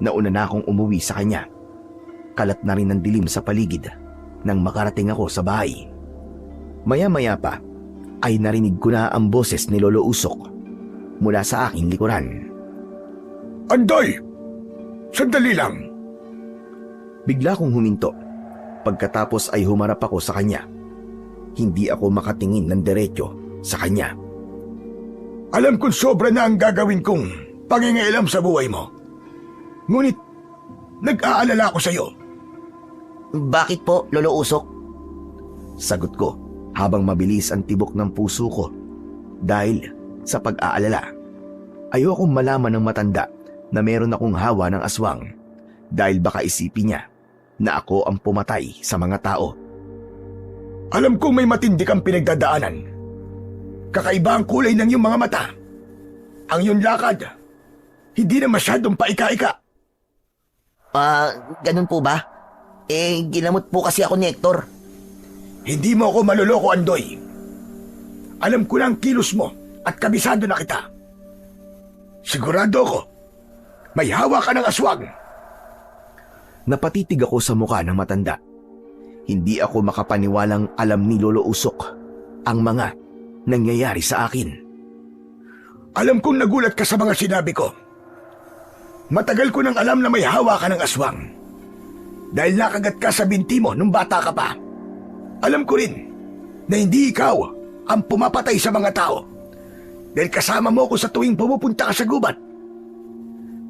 nauna na akong umuwi sa kanya. Kalat na rin ang dilim sa paligid nang makarating ako sa bahay. Maya-maya pa ay narinig ko na ang boses ni Lolo Usok mula sa aking likuran. Andoy! Sandali lang. Bigla kong huminto. Pagkatapos ay humarap ako sa kanya. Hindi ako makatingin ng diretso sa kanya. Alam kong sobra na ang gagawin kong pangingailam sa buhay mo. Ngunit, nag-aalala ako sa iyo. Bakit po, Lolo Usok? Sagot ko habang mabilis ang tibok ng puso ko dahil sa pag-aalala. Ayokong malaman ng matanda na meron akong hawa ng aswang dahil baka isipin niya na ako ang pumatay sa mga tao. Alam kong may matindi kang pinagdadaanan. Kakaiba ang kulay ng iyong mga mata. Ang iyong lakad, hindi na masyadong paika-ika. Ganun po ba? Ginamot po kasi ako ni Hector. Hindi mo ako maloloko, Andoy. Alam ko na ang kilos mo at kabisado na kita. Sigurado ako, may hawa ka ng aswang. Napatitig ako sa mukha ng matanda. Hindi ako makapaniwalang alam ni Lolo Usok ang mga nangyayari sa akin. Alam kong nagulat ka sa mga sinabi ko. Matagal ko nang alam na may hawa ka ng aswang. Dahil nakagat ka sa binti mo nung bata ka pa. Alam ko rin na hindi ikaw ang pumapatay sa mga tao. Dahil kasama mo ko sa tuwing pumupunta ka sa gubat.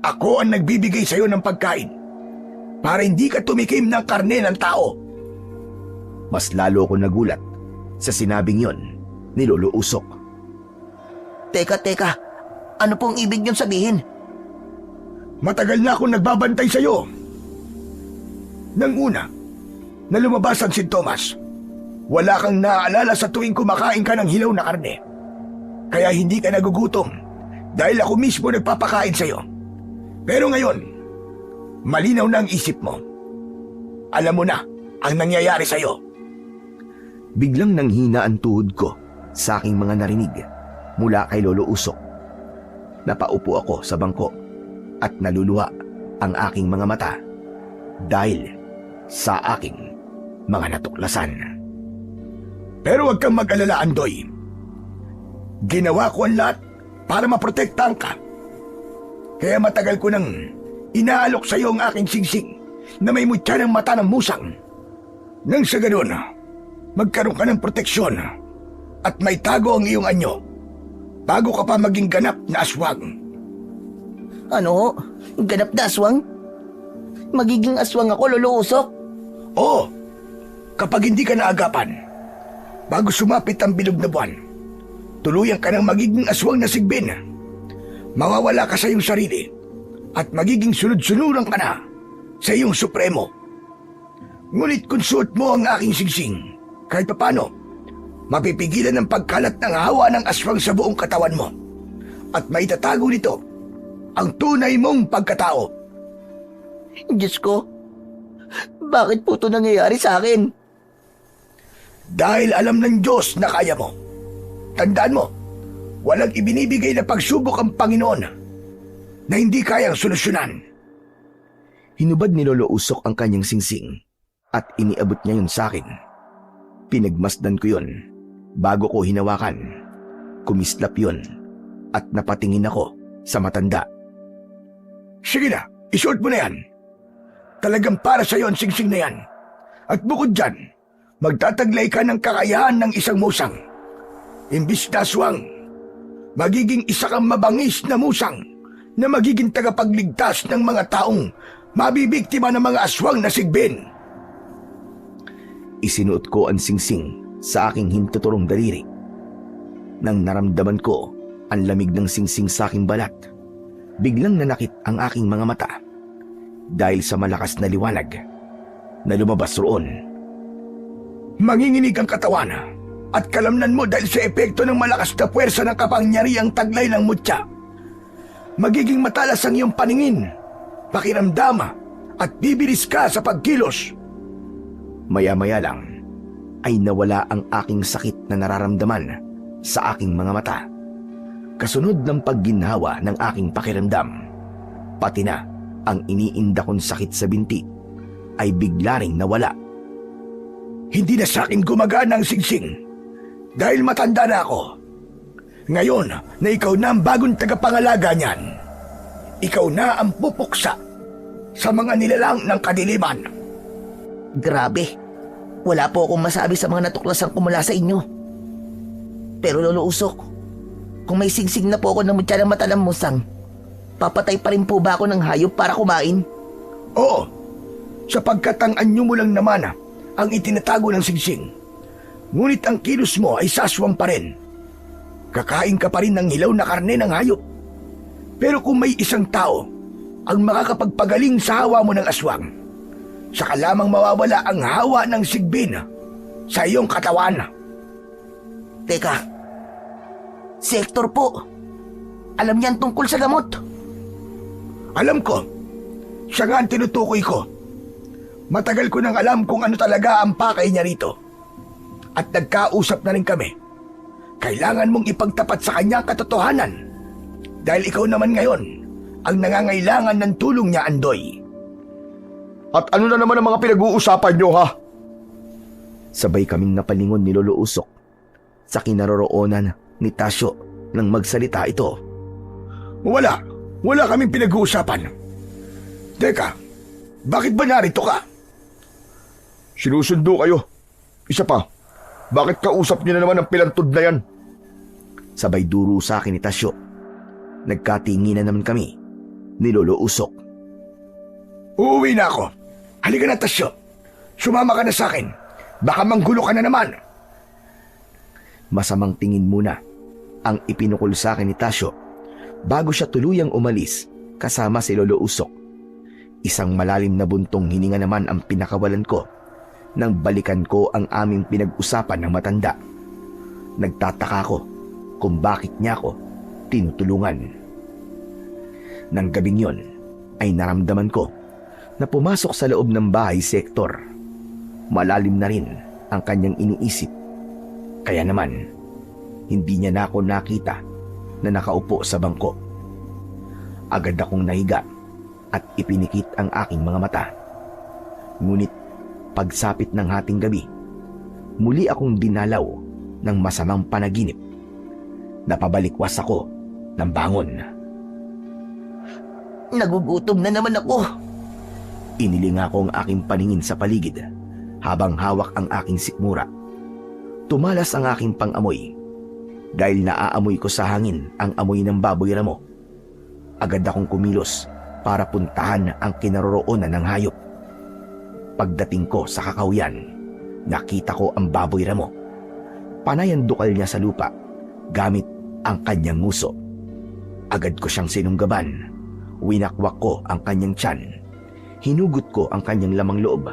Ako ang nagbibigay sa iyo ng pagkain para hindi ka tumikim ng karne ng tao. Mas lalo ko nagulat sa sinabing yon ni Lolo Usok. Teka, ano pong ibig niyong sabihin? Matagal na akong nagbabantay sa iyo. Nang una, na lumabas ang sintomas, wala kang naaalala sa tuwing kumakain ka ng hilaw na karne. Kaya hindi ka nagugutom dahil ako mismo nagpapakain sa iyo. Pero ngayon, malinaw na ang isip mo. Alam mo na ang nangyayari sa iyo. Biglang nanghina ang tuhod ko sa aking mga narinig mula kay Lolo Usok. Napaupo ako sa bangko at naluluha ang aking mga mata dahil sa aking mga natuklasan. Pero huwag kang mag-alala, Andoy. Ginawa ko ang lahat para maprotektahan ka. Kaya matagal ko nang inaalok sa iyo ang aking singsing na may mutya ng mata ng musang. Nang sa ganun, magkaroon ka ng proteksyon at may tago ang iyong anyo bago ka pa maging ganap na aswang. Ano? Ganap na aswang? Magiging aswang ako, Lolo Usok? Oo, kapag hindi ka naagapan, bago sumapit ang bilog na buwan, tuluyan ka ng magiging aswang na sigbin. Mawawala ka sa iyong sarili at magiging sunod-sunuran ka na sa iyong supremo. Ngunit kung suot mo ang aking singsing, kahit papano, mapipigilan ang pagkalat ng hawa ng aswang sa buong katawan mo at maitatago nito ang tunay mong pagkatao. Diyos ko, bakit po ito nangyayari sa akin? Dahil alam ng Diyos na kaya mo. Tandaan mo, walang ibinibigay na pagsubok ang Panginoon na hindi kayang solusyonan. Hinubad ni Lolo Usok ang kanyang singsing at iniabot niya yun sa akin. Pinagmasdan ko yun bago ko hinawakan. Kumislap yun at napatingin ako sa matanda. Sige na, isuot mo na yan. Talagang para sa iyo ang singsing na yan. At bukod dyan, magtataglay ka ng kakayahan ng isang musang. Imbis na aswang, magiging isa kang mabangis na musang na magiging tagapagligtas ng mga taong mabibiktima ng mga aswang na sigbin. Isinuot ko ang singsing sa aking hintuturong daliri. Nang naramdaman ko ang lamig ng singsing sa aking balat, biglang nanakit ang aking mga mata dahil sa malakas na liwanag na lumabas roon. Manginginig ang katawan at kalamnan mo dahil sa epekto ng malakas na puwersa ng kapangyarihang taglay ng mutya. Magiging matalas ang iyong paningin, pakiramdama at bibilis ka sa pagkilos. Maya-maya lang ay nawala ang aking sakit na nararamdaman sa aking mga mata. Kasunod ng pagginhawa ng aking pakiramdam, pati na ang iniinda kong sakit sa binti ay bigla ring nawala. Hindi na sa akin gumagana ang singsing dahil matanda na ako. Ngayon na ikaw na ang bagong tagapangalaga niyan, ikaw na ang pupuksa sa mga nilalang ng kadiliman. Grabe. Wala po akong masabi sa mga natuklasan ko mula sa inyo. Pero Lolo Usok, kung may singsing na po ako ng mutya ng mata ng musang, papatay pa rin po ba ako ng hayop para kumain? Oo, sapagkat ang anyo mo lang naman ang itinatago ng singsing. Ngunit ang kilos mo ay saswang pa rin. Kakain ka pa rin ng hilaw na karne ng hayop. Pero kung may isang tao ang makakapagpagaling sa hawa mo ng aswang, saka lamang mawawala ang hawa ng sigbin sa iyong katawan. Teka, si Hector po. Alam niyan tungkol sa gamot. Alam ko, siya nga ang tinutukoy ko. Matagal ko nang alam kung ano talaga ang pakay niya rito. At nagkausap na rin kami. Kailangan mong ipagtapat sa kanya ang katotohanan. Dahil ikaw naman ngayon ang nangangailangan ng tulong niya, Andoy. At ano na naman ang mga pinag-uusapan nyo, ha? Sabay kaming napalingon ni Lolo Usok sa kinaroroonan ni Tasyo nang magsalita ito. Wala kaming pinag-uusapan. Teka, bakit ba narito ka? Sinusundo kayo. Isa pa, bakit kausap nyo na naman ang pilantod na yan? Sabay duro sa akin ni Tasyo. Nagkatinginan naman kami ni Lolo Usok. Uuwi na ako. Halika na, Tasyo. Sumama ka na sa akin. Baka manggulo ka na naman. Masamang tingin muna ang ipinukol sa akin ni Tasyo bago siya tuluyang umalis kasama si Lolo Usok. Isang malalim na buntong hininga naman ang pinakawalan ko nang balikan ko ang aming pinag-usapan ng matanda. Nagtataka ko kung bakit niya ako tinutulungan. Nang gabing yon ay naramdaman ko na pumasok sa loob ng bahay si Hector. Malalim na rin ang kanyang iniisip. Kaya naman, hindi niya na ako nakita na nakaupo sa bangko. Agad akong nahiga at ipinikit ang aking mga mata. Ngunit pagsapit ng hating gabi, muli akong dinalaw ng masamang panaginip. Napabalikwas ako ng bangon. Nagugutom na naman ako. Inilinga ko ang aking paningin sa paligid habang hawak ang aking sikmura. Tumalas ang aking pangamoy dahil naaamoy ko sa hangin ang amoy ng baboy ramo. Agad akong kumilos para puntahan ang kinaroroonan ng hayop. Pagdating ko sa kakawyan, nakita ko ang baboy ramo. Panay ang dukal niya sa lupa gamit ang kanyang nguso. Agad ko siyang sinunggaban. Winakwak ko ang kanyang tiyan. Hinugot ko ang kanyang lamang loob.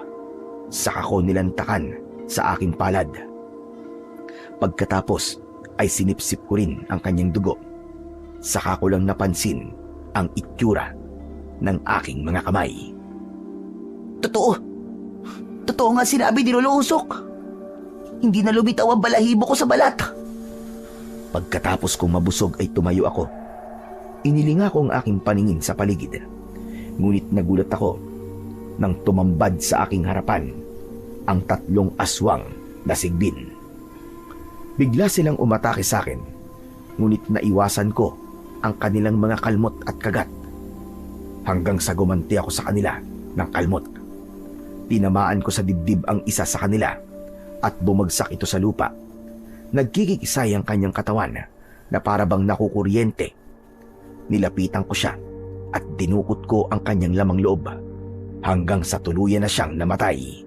Saka ko nilantakan sa aking palad. Pagkatapos ay sinipsip ko rin ang kanyang dugo. Saka ko lang napansin ang itsura ng aking mga kamay. Totoo nga sinabi ni Lolo Usok. Hindi na lumitaw ang balahibo ko sa balat. Pagkatapos kong mabusog ay tumayo ako. Inilinga ko ang aking paningin sa paligid. Ngunit nagulat ako nang tumambad sa aking harapan ang 3 aswang na sigbin. Bigla silang umatake sa akin, ngunit naiwasan ko ang kanilang mga kalmot at kagat. Hanggang sa gumanti ako sa kanila ng kalmot. Tinamaan ko sa dibdib ang isa sa kanila at bumagsak ito sa lupa. Nagkikisay ang kanyang katawan na para bang nakukuryente. Nilapitan ko siya at dinukot ko ang kanyang lamang loob hanggang sa tuluyan na siyang namatay.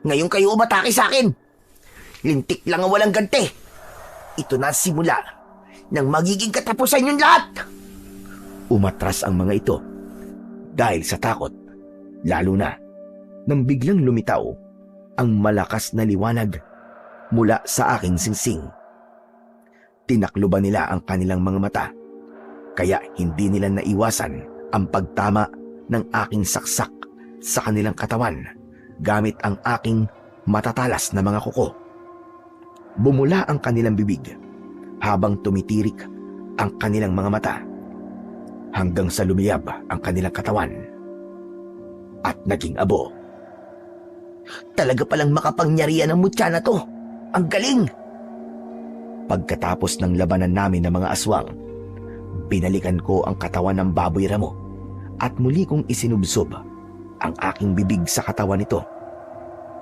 Ngayon kayo umatake sa akin. Lintik lang ang walang ganti. Ito na ang simula ng magiging katapusan yung lahat. Umatras ang mga ito dahil sa takot, lalo na nang biglang lumitaw ang malakas na liwanag mula sa aking singsing. Tinakloban nila ang kanilang mga mata, kaya hindi nila naiwasan ang pagtama ng aking saksak sa kanilang katawan gamit ang aking matatalas na mga kuko. Bumula ang kanilang bibig habang tumitirik ang kanilang mga mata hanggang sa lumiyab ang kanilang katawan at naging abo. Talaga palang makapangyarihan ang mutya na to. Ang galing! Pagkatapos ng labanan namin ng mga aswang, binalikan ko ang katawan ng baboy ramo at muli kong isinubsob ang aking bibig sa katawan nito.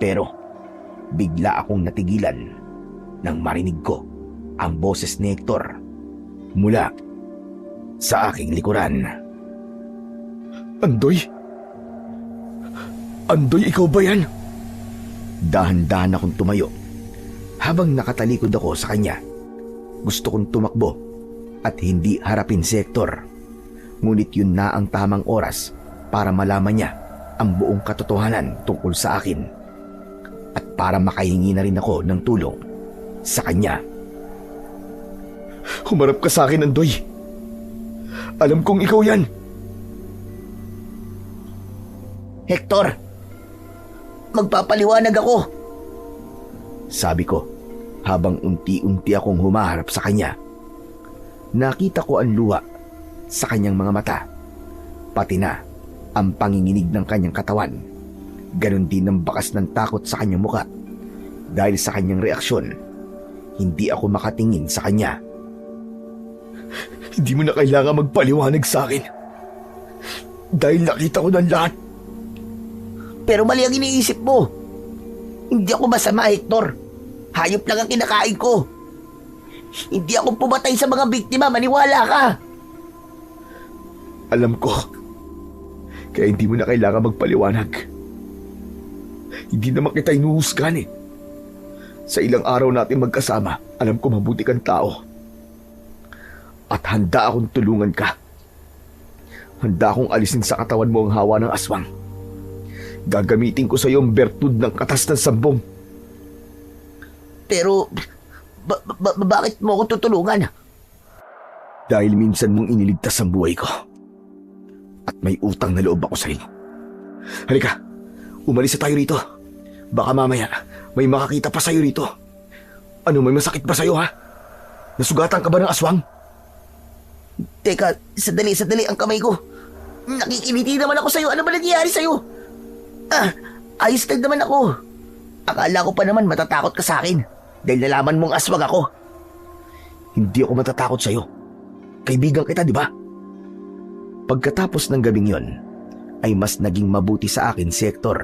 Pero bigla akong natigilan nang marinig ko ang boses ni Hector mula sa aking likuran. Andoy? Andoy, ikaw ba yan? Dahan-dahan akong tumayo. Habang nakatalikod ako sa kanya, gusto kong tumakbo at hindi harapin si Hector. Ngunit yun na ang tamang oras para malaman niya ang buong katotohanan tungkol sa akin at para makahingi na rin ako ng tulong sa kanya. Humarap ka sa akin, Andoy. Alam kong ikaw yan. Hector, magpapaliwanag ako. Sabi ko habang unti-unti akong humaharap sa kanya. Nakita ko ang luha sa kanyang mga mata, pati na ang panginginig ng kanyang katawan. Ganon din ang bakas ng takot sa kanyang muka. Dahil sa kanyang reaksyon, hindi ako makatingin sa kanya. Hindi mo na kailangan magpaliwanag sa akin. Dahil nakita ko ng lahat. Pero mali ang iniisip mo. Hindi ako masama, Hector. Hayop lang ang kinakain ko. Hindi ako pumatay sa mga biktima, maniwala ka. Alam ko. Kaya hindi mo na kailangan magpaliwanag. Hindi naman kita inuhusgan eh. Sa ilang araw natin magkasama, alam ko mabuti kang tao. At handa akong tulungan ka. Handa akong alisin sa katawan mo ang hawa ng aswang. Gagamitin ko sa iyo ang bertud ng katas ng sambong. Pero, bakit mo ako tutulungan? Dahil minsan mong iniligtas ang buhay ko. At may utang na loob ako sa iyo. Halika, umalis na tayo rito. Baka mamaya may makakita pa sa'yo rito. Ano, may masakit ba sa'yo, ha? Nasugatan ka ba ng aswang? Teka, sadali ang kamay ko. Nakikiliti naman ako sa'yo. Ano ba nangyayari sa'yo? Ayos lang naman ako. Akala ko pa naman matatakot ka sa akin dahil nalaman mong aswang ako. Hindi ako matatakot sa'yo. Kaibigan kita, di ba? Pagkatapos ng gabing yon, ay mas naging mabuti sa akin si Hector.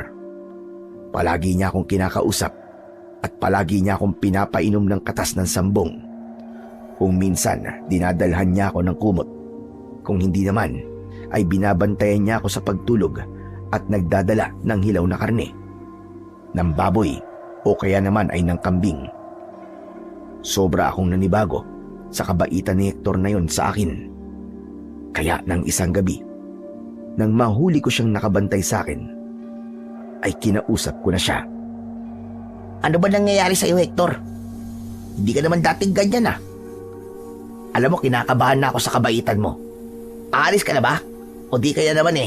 Palagi niya akong kinakausap at palagi niya akong pinapainom ng katas ng sambong. Kung minsan, dinadalhan niya ako ng kumot. Kung hindi naman, ay binabantayan niya ako sa pagtulog at nagdadala ng hilaw na karne, ng baboy o kaya naman ay ng kambing. Sobra akong nanibago sa kabaitan ni Hector na yon sa akin. Kaya ng isang gabi, nang mahuli ko siyang nakabantay sa akin, ay kinausap ko na siya. Ano ba nangyayari sa'yo, Hector? Hindi ka naman dating ganyan, ah. Alam mo, kinakabahan na ako sa kabaitan mo. Aalis ka na ba? O di kaya naman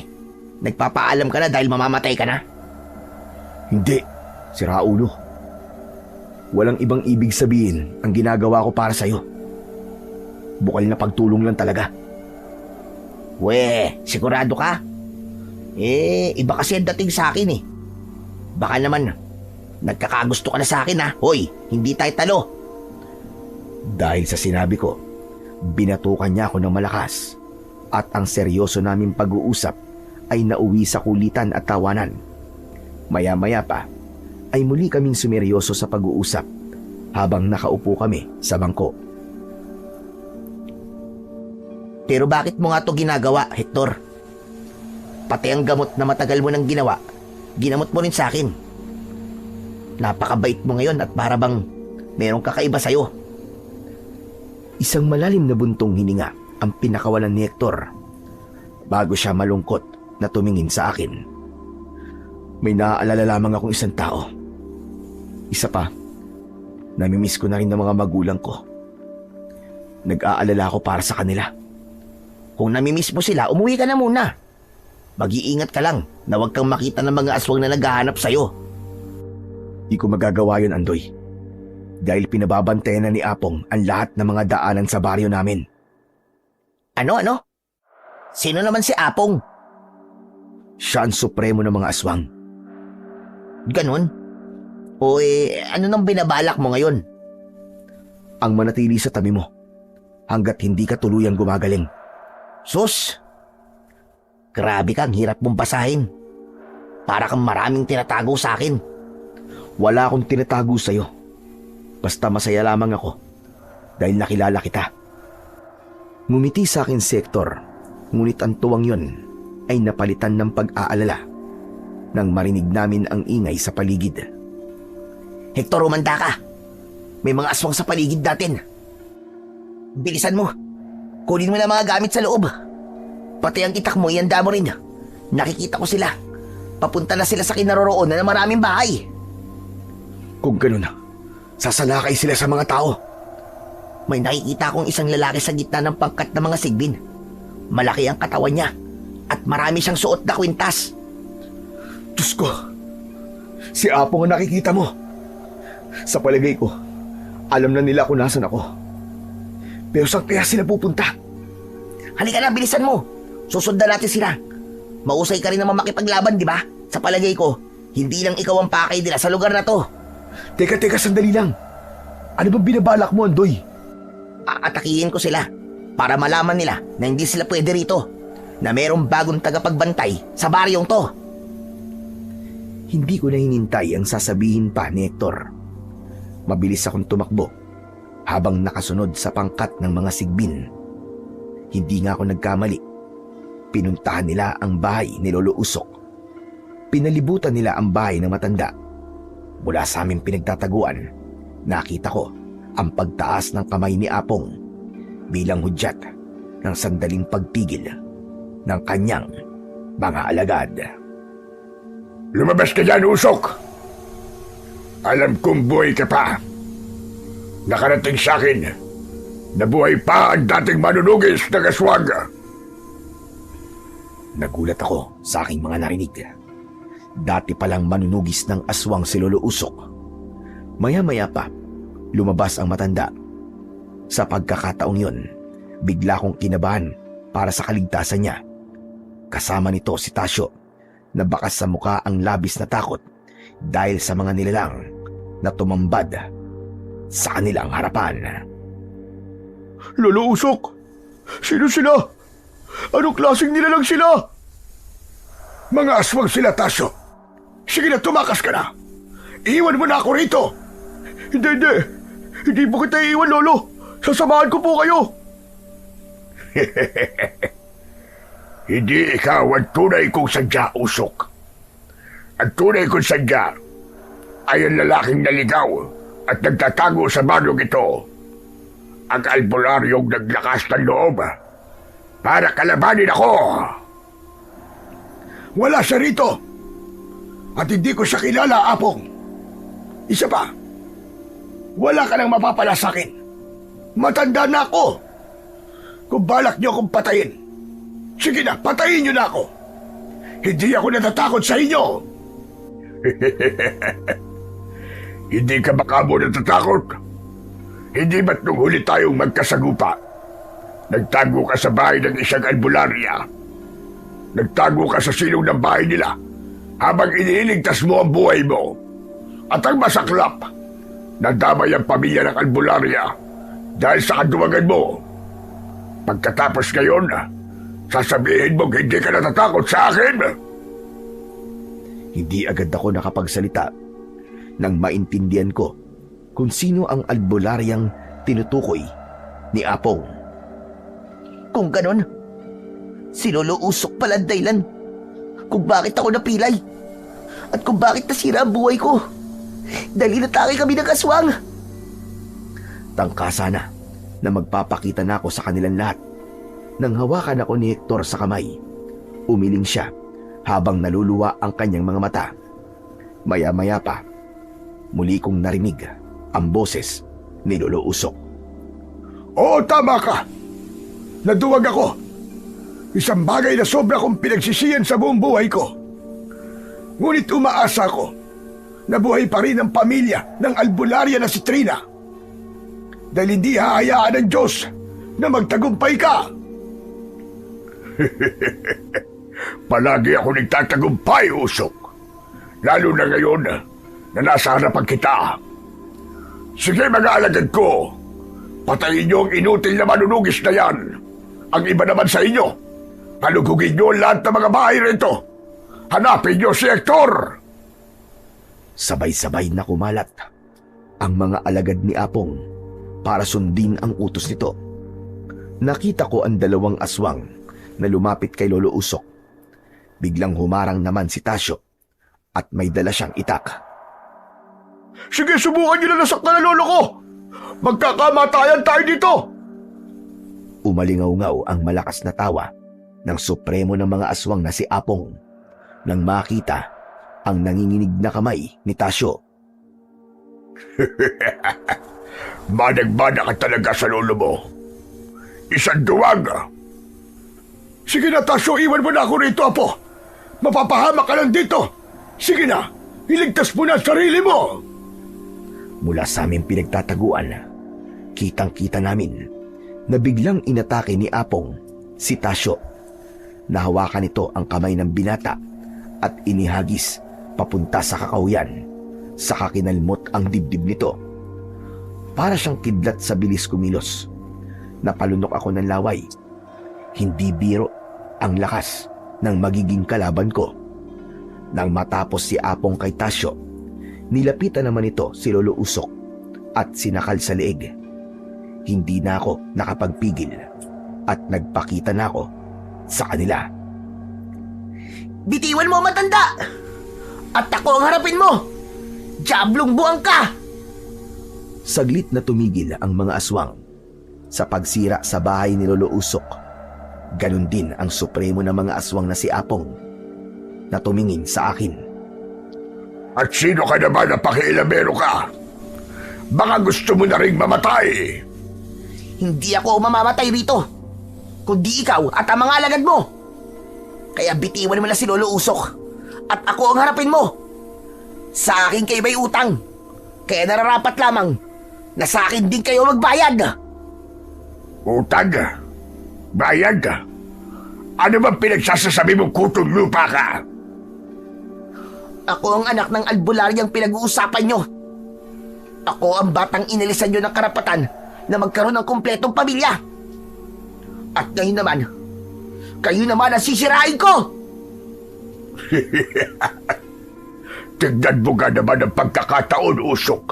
nagpapaalam ka na dahil mamamatay ka na? Hindi, sira ulo. Walang ibang ibig sabihin ang ginagawa ko para sa'yo. Bukal na pagtulong lang talaga. Sigurado ka? Iba kasi ang dating sa akin Baka naman, nagkakagusto ka na sa akin ha. Hoy, hindi tayo talo. Dahil sa sinabi ko, binatukan niya ako ng malakas at ang seryoso naming pag-uusap ay nauwi sa kulitan at tawanan. Maya-maya pa ay muli kaming sumeryoso sa pag-uusap habang nakaupo kami sa bangko. Pero bakit mo nga to ginagawa, Hector? Pati ang gamot na matagal mo nang ginawa, ginamot mo rin sa akin. Napakabait mo ngayon at para bang merong kakaiba sa'yo. Isang malalim na buntong hininga ang pinakawalan ni Hector bago siya malungkot na tumingin sa akin. May naaalala lamang akong isang tao Isa pa, namimiss ko na rin ng mga magulang ko. Nag-aalala ako para sa kanila. Kung namimiss mo sila, umuwi ka na muna. Mag-iingat ka lang na huwag kang makita ng mga aswang na naghahanap sa'yo. Di ko magagawa yun, Andoy. Dahil pinababantayan na ni Apong ang lahat ng mga daanan sa baryo namin. Ano? Sino naman si Apong? Siya ang supremo ng mga aswang. Ganon? O ano nang binabalak mo ngayon? Ang manatili sa tabi mo hanggat hindi ka tuluyang gumagaling. Sus! Grabe kang hirap mong basahin. Para kang maraming tinatago sa akin. Wala akong tinatago sa'yo. Basta masaya lamang ako dahil nakilala kita. Ngumiti sa akin si Hector, ngunit ang tuwang yon ay napalitan ng pag-aalala nang marinig namin ang ingay sa paligid. Hector, umanda ka. May mga aswang sa paligid natin. Bilisan mo. Kunin mo na mga gamit sa loob. Pati ang itak mo, ihanda mo rin. Nakikita ko sila. Papunta na sila sa kinaroroonan ng maraming bahay. Kung gano'n, sasalakay sila sa mga tao. May nakikita akong isang lalaki sa gitna ng pangkat ng mga sigbin. Malaki ang katawan niya at marami siyang suot na kwintas. Diyos ko, si Apong ang nakikita mo. Sa palagay ko, alam na nila kung nasan ako. Pero saan kaya sila pupunta? Halika na, bilisan mo. Susundan natin sila. Mausay ka rin naman makipaglaban, di ba? Sa palagay ko, hindi lang ikaw ang pakay nila sa lugar na to. Teka, sandali lang. Ano bang binabalak mo, Andoy? Aatakihin ko sila para malaman nila na hindi sila pwede rito. Na merong bagong tagapagbantay sa baryong to. Hindi ko na hinintay ang sasabihin pa ni Hector. Mabilis akong tumakbo habang nakasunod sa pangkat ng mga sigbin. Hindi nga ako nagkamali. Pinuntahan nila ang bahay ni Lolo Usok. Pinalibutan nila ang bahay ng matanda. Mula sa aming pinagtataguan, nakita ko ang pagtaas ng kamay ni Apong bilang hudyat ng sandaling pagtigil ng kanyang mga alagad. Lumabas ka dyan, Usok! Alam kong buhay ka pa. Nakarating sa akin na buhay pa ang dating manunugis ng aswang. Nagulat ako sa aking mga narinig. Dati palang manunugis ng aswang si Lolo Usok. Maya-maya pa, lumabas ang matanda. Sa pagkakataong yun, bigla kong kinabahan para sa kaligtasan niya. Kasama nito si Tasyo, na bakas sa muka ang labis na takot dahil sa mga nilalang na tumambad sa kanilang harapan. Lolo Usok! Sino sila? Anong klaseng nilalang sila? Mga aswang sila, Tasyo. Sige na, tumakas ka na. Iwan mo na ako rito. Hindi. Hindi po kita iiwan, Lolo. Sasamahan ko po kayo. Hindi ikaw ang tunay kong sadya, Usok. Ang tunay kong sadya ay ang lalaking naligaw at nagtatago sa baryong ito. Ang albularyong naglakas ng loob para kalabanin ako. Wala siya rito. At hindi ko siya kilala, Apong. Isa pa, wala ka nang mapapala sa akin. Matanda na ako. Kung balak niyo akong patayin, sige na, patayin niyo na ako. Hindi ako natatakot sa inyo. Hindi ka ba kamo natatakot? Hindi ba't nung huli tayong magkasagupa? Nagtago ka sa bahay ng isang albularya. Nagtago ka sa silong ng bahay nila habang iniligtas mo ang buhay mo. At ang masaklap, nadamay ang pamilya ng albularya dahil sa kaduwagan mo. Pagkatapos ngayon, sasabihin mong hindi ka natatakot sa akin? Hindi agad ako nakapagsalita nang maintindihan ko kung sino ang albularyang tinutukoy ni Apong. Kung ganon, si Lolo Usok pala ang dahilan kung bakit ako napilay at kung bakit nasira ang buhay ko. Dahil inatake kami ng aswang. Tangka sana na magpapakita na ako sa kanilang lahat. Nang hawakan ako ni Hector sa kamay, umiling siya habang naluluwa ang kanyang mga mata. Maya-maya pa, Muli kong narinig ang boses ni Lolo Usok. Oo, tama ka. Naduwag ako. Isang bagay na sobra kong pinagsisiyan sa buong buhay ko. Ngunit umaasa ko na buhay pa rin ang pamilya ng albularya na si Trina. Dahil hindi hahayaan ng Diyos na magtagumpay ka. Palagi ako nagtatagumpay, Usok. Lalo na ngayon na nasa harapan kita. Sige mga alagad ko, patayin niyo ang inutil na manunugis na yan. Ang iba naman sa inyo, palugugin niyo lahat ng mga bahay rito. Hanapin niyo si Hector! Sabay-sabay na kumalat ang mga alagad ni Apong para sundin ang utos nito. Nakita ko ang dalawang aswang na lumapit kay Lolo Usok. Biglang humarang naman si Tasyo at may dala siyang itak. Sige, subukan niyo na nasaktan ang lolo ko! Magkakamatayan tayo dito! Umalingaw-ngaw ang malakas na tawa ng supremo ng mga aswang na si Apong nang makita ang nanginginig na kamay ni Tasyo. Manag-mana ka talaga sa lolo mo. Isang duwag. Sige na, Tasyo, iwan mo na ako rito, Apo. Mapapahamak ka lang dito. Sige na, iligtas mo na ang sarili mo. Mula sa aming pinagtataguan, kitang-kita namin na biglang inatake ni Apong si Tasyo. Nahawakan nito ang kamay ng binata at inihagis papunta sa kakahuyan. Saka kinalmot ang dibdib nito. Para siyang kidlat sa bilis kumilos. Napalunok ako ng laway. Hindi biro ang lakas ng magiging kalaban ko. Nang matapos si Apong kay Tasyo, nilapitan naman ito si Lolo Usok at sinakal sa leeg. Hindi na ako nakapagpigil at nagpakita na ako sa kanila. Bitiwan mo, matanda! At ako ang harapin mo! Diablong buwang ka! Saglit na tumigil ang mga aswang sa pagsira sa bahay ni Lolo Usok. Ganon din ang supremo ng mga aswang na si Apong na tumingin sa akin. At sino ka naman na pakialamero ka? Baka gusto mo na ring mamatay. Hindi ako mamamatay rito, kundi ikaw at ang mga alagad mo. Kaya bitiwan mo na si Lolo Usok at ako ang harapin mo. Sa akin kayo may utang, kaya nararapat lamang na sa akin din kayo magbayad. Utang? Bayad? Ano bang pinagsasasabi mong kutong lupa ka? Ako ang anak ng albularyang pinag-uusapan nyo. Ako ang batang inilisan nyo ng karapatan na magkaroon ng kumpletong pamilya. At ngayon naman, kayo naman ang sisirain ko! Tignan mo nga naman ang pagkakataon, Usok.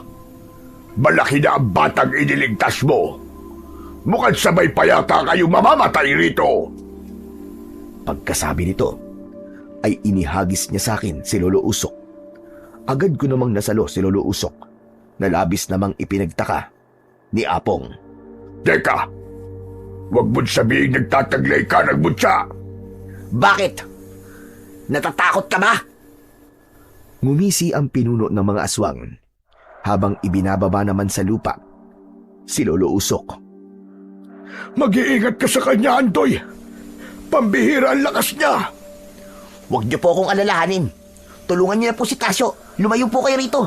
Malaki na ang batang iniligtas mo. Mukhang sabay pa yata kayong mamamatay rito. Pagkasabi nito, ay inihagis niya sa akin si Lolo Usok. Agad ko namang nasalo si Lolo Usok na labis namang ipinagtaka ni Apong. Teka, huwag mo't sabihin nagtataglay ka ng mutya. Bakit? Natatakot ka ba? Ngumisi ang pinuno ng mga aswang habang ibinababa naman sa lupa si Lolo Usok. Mag-iingat ka sa kanya, Andoy. Pambihira ang lakas niya. Huwag niyo po akong alalahanin. Tulungan niyo na po si Tasyo. Lumayo po kayo rito.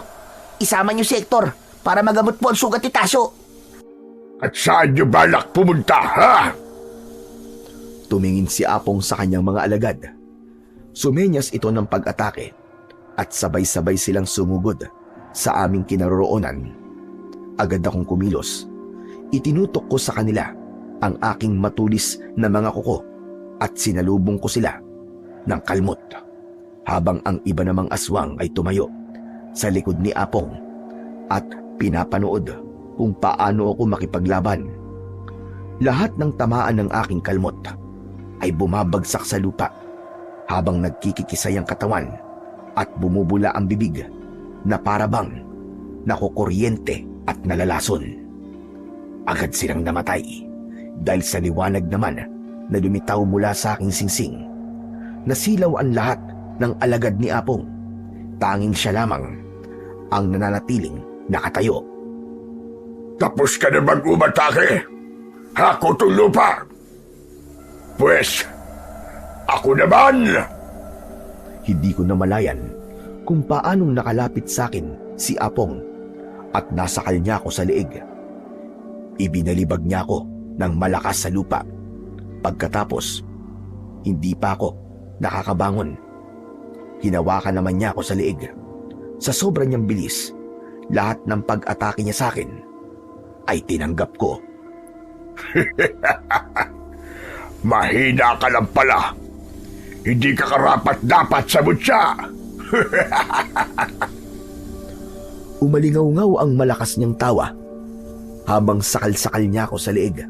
Isama niyo si Hector para magamot po ang sugat ni Tasyo. At saan niyo balak pumunta, ha? Tumingin si Apong sa kanyang mga alagad. Sumenyas ito ng pag-atake at sabay-sabay silang sumugod sa aming kinaroroonan. Agad akong kumilos. Itinutok ko sa kanila ang aking matulis na mga kuko at sinalubong ko sila ng kalmot habang ang iba namang aswang ay tumayo sa likod ni Apong at pinapanood kung paano ako makipaglaban. Lahat ng tamaan ng aking kalmot ay bumabagsak sa lupa habang nagkikikisay ang katawan at bumubula ang bibig na parabang nakukuryente at nalalason. Agad silang namatay dahil sa liwanag naman na lumitaw mula sa aking singsing. Nasilaw ang lahat ng alagad ni Apong. Tanging siya lamang ang nananatiling nakatayo. Tapos ka na bang umatake? Hako tong lupa. Pwes, ako naman! Hindi ko namalayan kung paanong nakalapit sa akin si Apong at nasakal niya ako sa leeg. Ibinalibag niya ako ng malakas sa lupa. Pagkatapos, hindi pa ako nakakabangon. Hinawakan naman niya ako sa leeg. Sa sobrang niyang bilis, lahat ng pag-atake niya sa akin ay tinanggap ko. Mahina ka lang pala. Hindi ka karapat-dapat sa mutya. Umalingaw-ngaw ang malakas niyang tawa habang sakal-sakal niya ako sa leeg.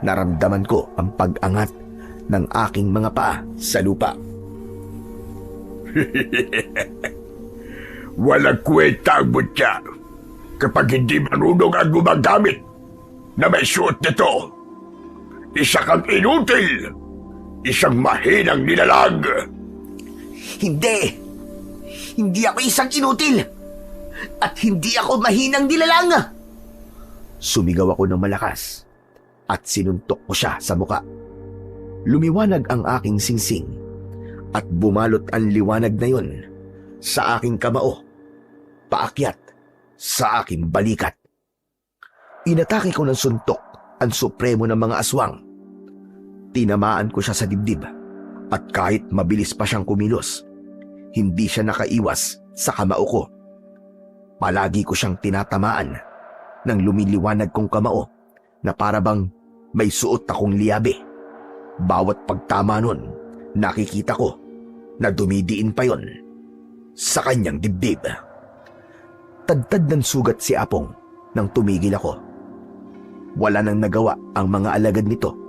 Naramdaman ko ang pag-angat ng aking mga paa sa lupa. Walang kwenta ang mutya kapag hindi marunong ang gumagamit na may suot nito. Isa kang inutil. Isang mahinang nilalag. Hindi! Hindi ako isang inutil! At hindi ako mahinang nilalang! Sumigaw ako ng malakas at sinuntok ko siya sa muka. Lumiwanag ang aking singsing at bumalot ang liwanag na yon sa aking kamao, paakyat sa aking balikat. Inatake ko ng suntok ang supremo ng mga aswang. Tinamaan ko siya sa dibdib at kahit mabilis pa siyang kumilos, hindi siya nakaiwas sa kamao ko. Palagi ko siyang tinatamaan ng lumiliwanag kong kamao na parabang may suot akong liyabe. Bawat pagtama nun, nakikita ko na dumidiin pa yon sa kanyang dibdib. Tadtad ng sugat si Apong nang tumigil ako. Wala nang nagawa ang mga alagad nito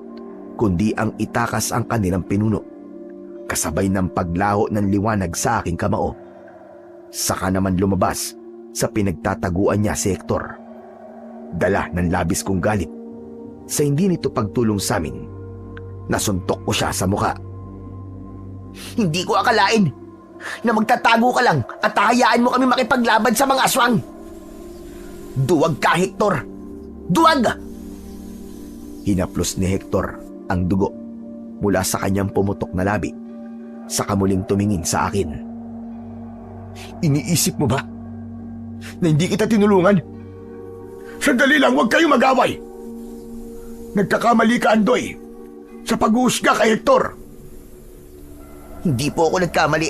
kundi ang itakas ang kanilang pinuno, kasabay ng paglaho ng liwanag sa aking kamao. Saka naman lumabas sa pinagtataguan niya si Hector. Dala ng labis kong galit sa hindi nito pagtulong sa amin. Nasuntok ko siya sa mukha. Hindi ko akalain na magtatago ka lang at hahayaan mo kami makipaglaban sa mga aswang. Duwag ka, Hector! Duwag! Hinaplos ni Hector ang dugo mula sa kanyang pumutok na labi, saka muling tumingin sa akin. Iniisip mo ba na hindi kita tinulungan? Sandali lang, huwag kayong mag-away. Nagkakamali ka, Andoy, sa pag-uusga kay Hector. Hindi po ako nagkamali.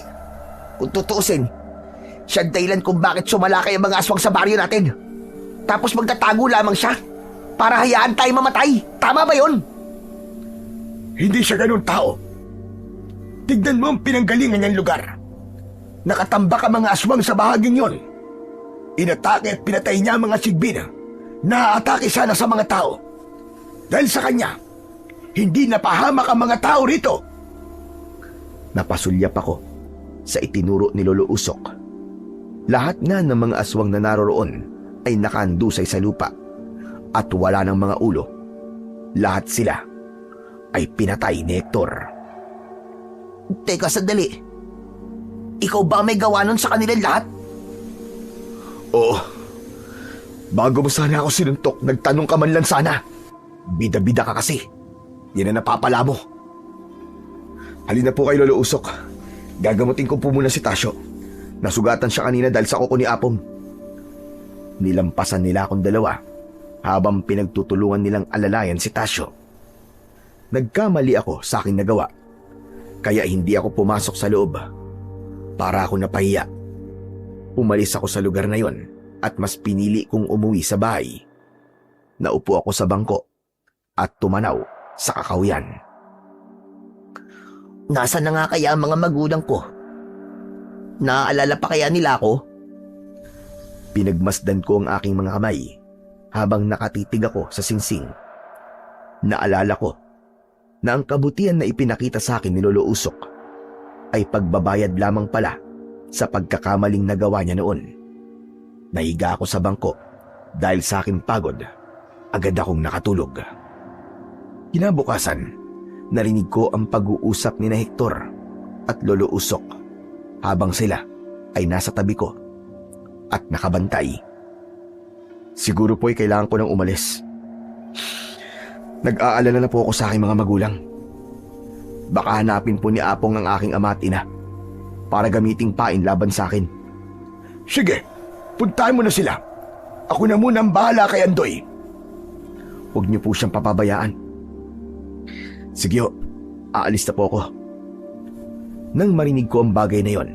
Kung tutuusin, siya ang dahilan kung bakit sumalakay ang mga aswang sa baryo natin. Tapos magtatago lamang siya para hayaan tayo mamatay. Tama ba yun? Hindi siya ganun tao. Tignan mo ang pinanggalingan niyang lugar. Nakatambak ang mga aswang sa bahaging yon. Inatake at pinatay niya ang mga sigbin na aatake sana sa mga tao. Dahil sa kanya, hindi napahamak ang mga tao rito. Napasulyap ako sa itinuro ni Lolo Usok. Lahat nga ng mga aswang na naroroon ay nakaandusay sa lupa at wala ng mga ulo. Lahat sila ay pinatay ni Hector. Teka, sandali. Ikaw ba may gawa nun sa kanilang lahat? Oo. Bago mo sana ako sinuntok, nagtanong ka man lang sana. Bida-bida ka kasi. Yan ang napapala mo. Halina po kay Lolo Usok. Gagamutin ko po muna si Tasyo. Nasugatan siya kanina dahil sa kuko ni Apong. Nilampasan nila akong dalawa habang pinagtutulungan nilang alalayan si Tasyo. Nagkamali ako sa aking nagawa, kaya hindi ako pumasok sa loob. Para ako napahiya. Umalis ako sa lugar na yon at mas pinili kong umuwi sa bahay. Naupo ako sa bangko at tumanaw sa kakahuyan. Nasaan na nga kaya ang mga magulang ko? Naaalala pa kaya nila ako? Pinagmasdan ko ang aking mga kamay habang nakatitig ako sa singsing. Naalala ko na ang kabutihan na ipinakita sa akin ni Lolo Usok ay pagbabayad lamang pala sa pagkakamaling nagawa niya noon. Nahiga ako sa bangko dahil sa aking pagod. Agad akong nakatulog. Kinabukasan, narinig ko ang pag-uusap ni na Hector at Lolo Usok habang sila ay nasa tabi ko. at nakabantay. Siguro po'y kailangan ko nang umalis. Nag-aalala na po ako sa aking mga magulang. Baka hanapin po ni Apong ang aking ama at ina para gamiting pain laban sa akin. Sige, puntahan mo na sila. Ako na muna ang bahala kay Andoy. Huwag niyo po siyang papabayaan. Sige ho, aalis na po ako. Nang marinig ko ang bagay na yon,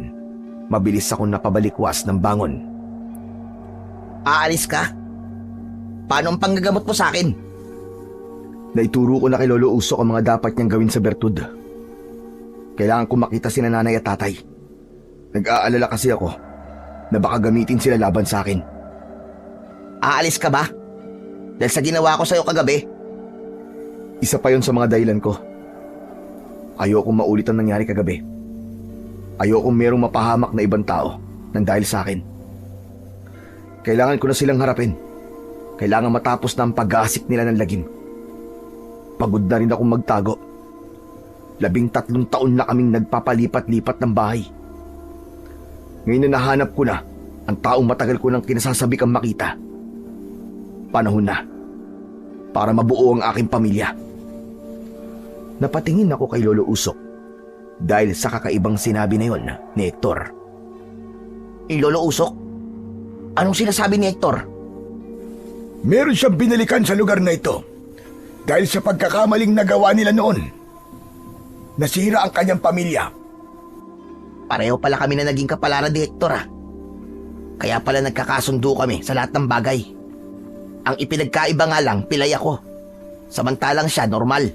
mabilis akong napabalikwas ng bangon. Aalis ka? Paano ang panggagamot mo sa akin? Naituro ko na kay Lolo Usok ang mga dapat niyang gawin sa Bertud. Kailangan ko makita sina nanay at tatay. Nag-aalala kasi ako na baka gamitin sila laban sa akin. Aalis ka ba? Dahil sa ginawa ko sa'yo kagabi? Isa pa yon sa mga dahilan ko. Ayokong maulit ang nangyari kagabi. Ayokong merong mapahamak na ibang tao nang dahil sa akin. Kailangan ko na silang harapin. Kailangan matapos na ang pag-aasik nila ng lagim. Pagod na rin akong magtago. 13 taon na kaming nagpapalipat-lipat ng bahay. Ngayon na nahanap ko na ang taong matagal ko nang kinasasabik ang makita. Panahon na para mabuo ang aking pamilya. Napatingin ako kay Lolo Usok dahil sa kakaibang sinabi na yon ni Hector. Lolo Usok? Anong sinasabi ni Hector? Meron siyang binalikan sa lugar na ito dahil sa pagkakamaling nagawa nila noon. Nasira ang kanyang pamilya. Pareho pala kami na naging kapalaran ni Hector ah. Kaya pala nagkakasundo kami sa lahat ng bagay. Ang ipinagkaiba nga lang, pilay ako. Samantalang siya, normal.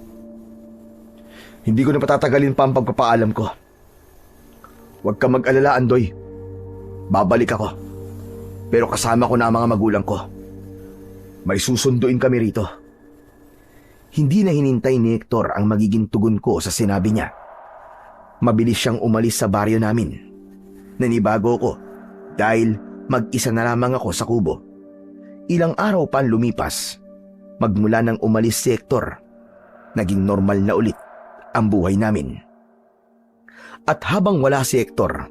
Hindi ko na patatagalin pa ang pagpapaalam ko. Huwag ka mag-alala, Andoy. Babalik ako. Pero kasama ko na ang mga magulang ko. May susunduin kami rito. Hindi na hinintay ni Hector ang magiging tugon ko sa sinabi niya. Mabilis siyang umalis sa baryo namin. Nanibago ko dahil mag-isa na lamang ako sa kubo. Ilang araw pa ang lumipas. Magmula nang umalis si Hector, naging normal na ulit ang buhay namin. At habang wala si Hector,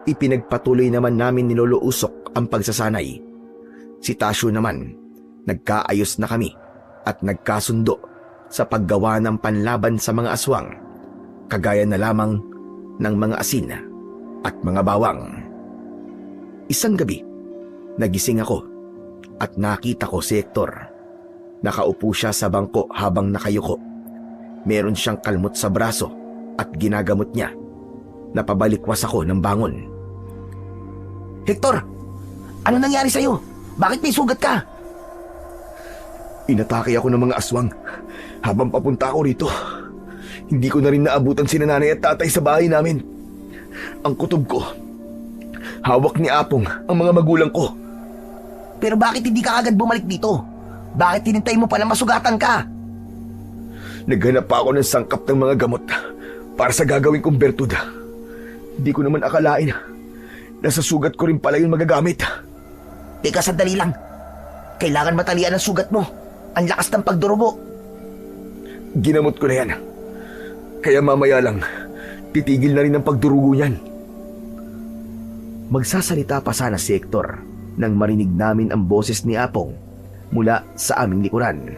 ipinagpatuloy naman namin ni Lolo Usok ang pagsasanay. Si Tasyo naman, nagkaayos na kami at nagkasundo sa paggawa ng panlaban sa mga aswang, kagaya na lamang ng mga asin at mga bawang. Isang gabi, nagising ako at nakita ko si Hector. Nakaupo siya sa bangko habang nakayuko. Meron siyang kalmot sa braso at ginagamot niya. Napabalikwas ako ng bangon. Hector! Ano nangyari sa'yo? Bakit may sugat ka? Inatake ako ng mga aswang habang papunta ako rito. Hindi ko na rin naabutan si nanay at tatay sa bahay namin. Ang kutob ko, hawak ni Apong ang mga magulang ko. Pero bakit hindi ka agad bumalik dito? Bakit tinintay mo pa na masugatan ka? Naghanap pa ako ng sangkap ng mga gamot para sa gagawin kong bertud. Hindi ko naman akalain na sa sugat ko rin pala yung magagamit. Teka, sandali lang. Kailangan matalian ang sugat mo. Ang lakas ng pagdurugo. Ginamot ko na yan. Kaya mamaya lang, titigil na rin ang pagdurugo niyan. Magsasalita pa sana si Hector nang marinig namin ang boses ni Apong mula sa aming likuran.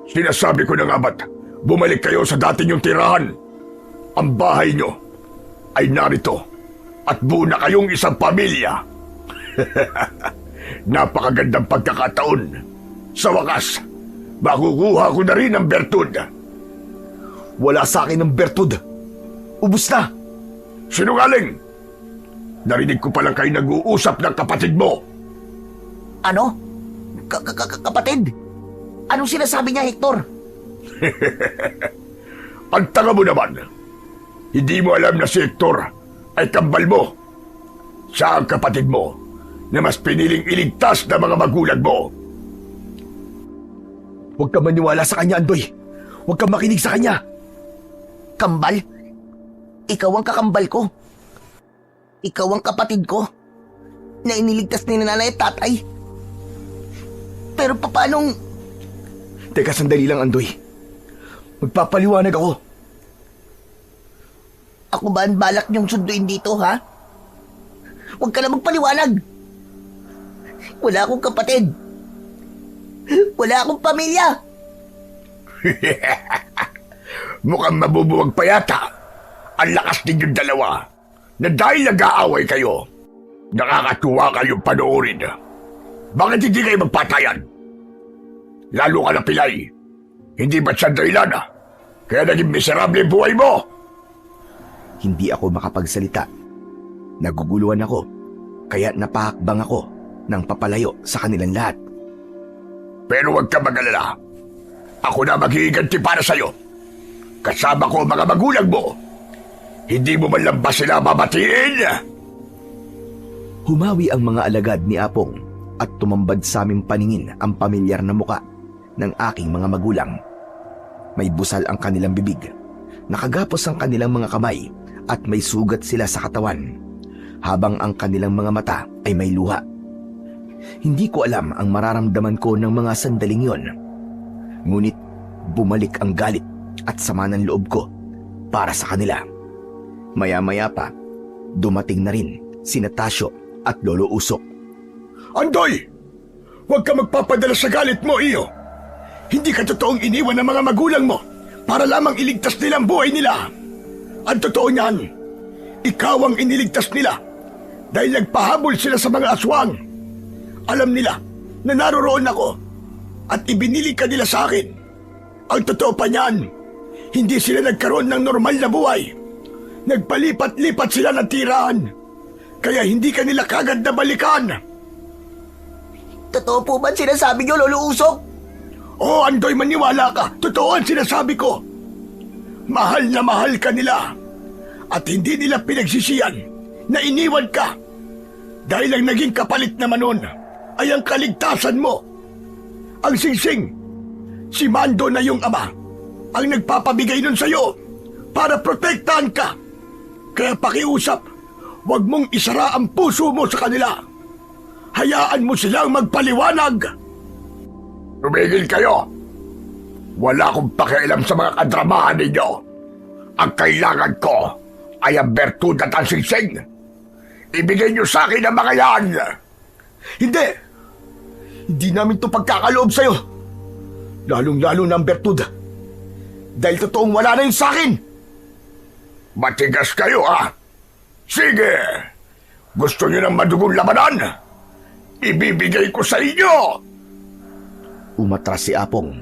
Sinasabi ko na nga ba't bumalik kayo sa dati niyong tirahan? Ang bahay niyo ay narito at buo na kayong isang pamilya. Napakagandang pagkakataon. Sa wakas, makukuha ko na rin ang bertud. Wala sa akin ng bertud. Ubus na. Sinungaling! Narinig ko palang kayo nag-uusap ng kapatid mo. Ano? Kapatid? Anong sinasabi niya, Hector? Ang tanga mo naman. Hindi mo alam na si Hector ay kambal mo. Siya ang kapatid mo na mas piniling iligtas na mga magulang mo. Huwag ka maniwala sa kanya, Andoy. Huwag kang makinig sa kanya. Kambal? Ikaw ang kakambal ko. Ikaw ang kapatid ko na iniligtas ni nanay at tatay. Pero paanong... Teka, sandali lang, Andoy. Magpapaliwanag ako. Ako ba ang balak niyong sunduin dito, ha? Huwag ka na magpaliwanag. Wala akong kapatid. Wala akong pamilya. Mukhang mabubuwag pa yata ang lakas ninyong dalawa na dahil nag-aaway kayo, nakakatuwa kayong panoorin. Bakit hindi kayo magpatayan? Lalo ka na pilay. Hindi ba't siya dahilan? Kaya naging miserable ang buhay mo? Hindi ako makapagsalita. Naguguluhan ako, kaya napahakbang ako ng papalayo sa kanilang lahat. Pero huwag ka mag-alala. Ako na maghihiganti para sa'yo. Kasama ko ang mga magulang mo. Hindi mo man lang ba sila babatiin? Humawi ang mga alagad ni Apong at tumambad sa aming paningin ang pamilyar na muka ng aking mga magulang. May busal ang kanilang bibig, nakagapos ang kanilang mga kamay at may sugat sila sa katawan, habang ang kanilang mga mata ay may luha. Hindi ko alam ang mararamdaman ko ng mga sandaling yon. Ngunit bumalik ang galit at sama ng loob ko para sa kanila. Maya-maya pa, dumating na rin sina Tasyo at Lolo Usok. Andoy! Huwag ka magpapadala sa galit mo, iyo. Hindi ka totoong iniwan ng mga magulang mo para lamang iligtas nila ang buhay nila. Ang totoo niyan, ikaw ang iniligtas nila dahil nagpahabol sila sa mga aswang. Alam nila na naroroon ako at ibinili ka nila sa akin. Ang totoo pa niyan, hindi sila nagkaroon ng normal na buhay. Nagpalipat-lipat sila ng tirahan, kaya hindi ka nila kagad nabalikan. Totoo po ba ang sinasabi niyo, Lolo Usok? Oo, Andoy, maniwala ka. Totoo ang sinasabi ko. Mahal na mahal ka nila at hindi nila pinagsisiyan na iniwan ka. Dahil ang naging kapalit naman nun ay ang kaligtasan mo. Ang singsing, si Mando na yung ama, ang nagpapabigay nun sa'yo para protektahan ka. Kaya pakiusap, huwag mong isara ang puso mo sa kanila. Hayaan mo silang magpaliwanag. Tumigil kayo. Wala akong pakialam sa mga kadramahan ninyo. Ang kailangan ko ay ang bertud at ang singsing. Ibigay niyo sa akin ang mga yan. Hindi. Hindi namin to pagkakaloob sa'yo. Lalong-lalo na ang bertud. Dahil totoong wala na yun sa akin. Matigas kayo, ha? Sige. Gusto niyo ng madugong labanan? Ibibigay ko sa inyo. Umatras si Apong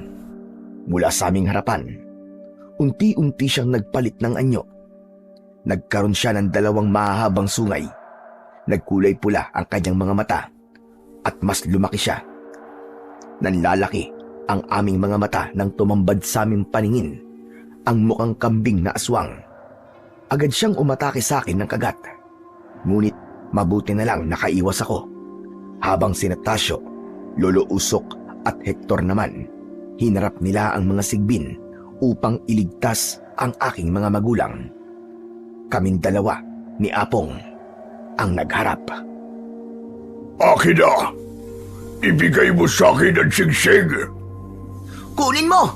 mula sa aming harapan. Unti-unti siyang nagpalit ng anyo. Nagkaroon siya ng dalawang mahahabang sungay. Nagkulay pula ang kanyang mga mata at mas lumaki siya. Nanlalaki ang aming mga mata nang tumambad sa aming paningin ang mukhang kambing na aswang. Agad siyang umatake sa akin ng kagat. Ngunit mabuti na lang nakaiwas ako. Habang sina Tasyo, Lolo Usok at Hector naman, hinarap nila ang mga sigbin upang iligtas ang aking mga magulang. Kaming dalawa ni Apong ang nagharap. Akin na! Ibigay mo sa akin ang singsing! Kunin mo!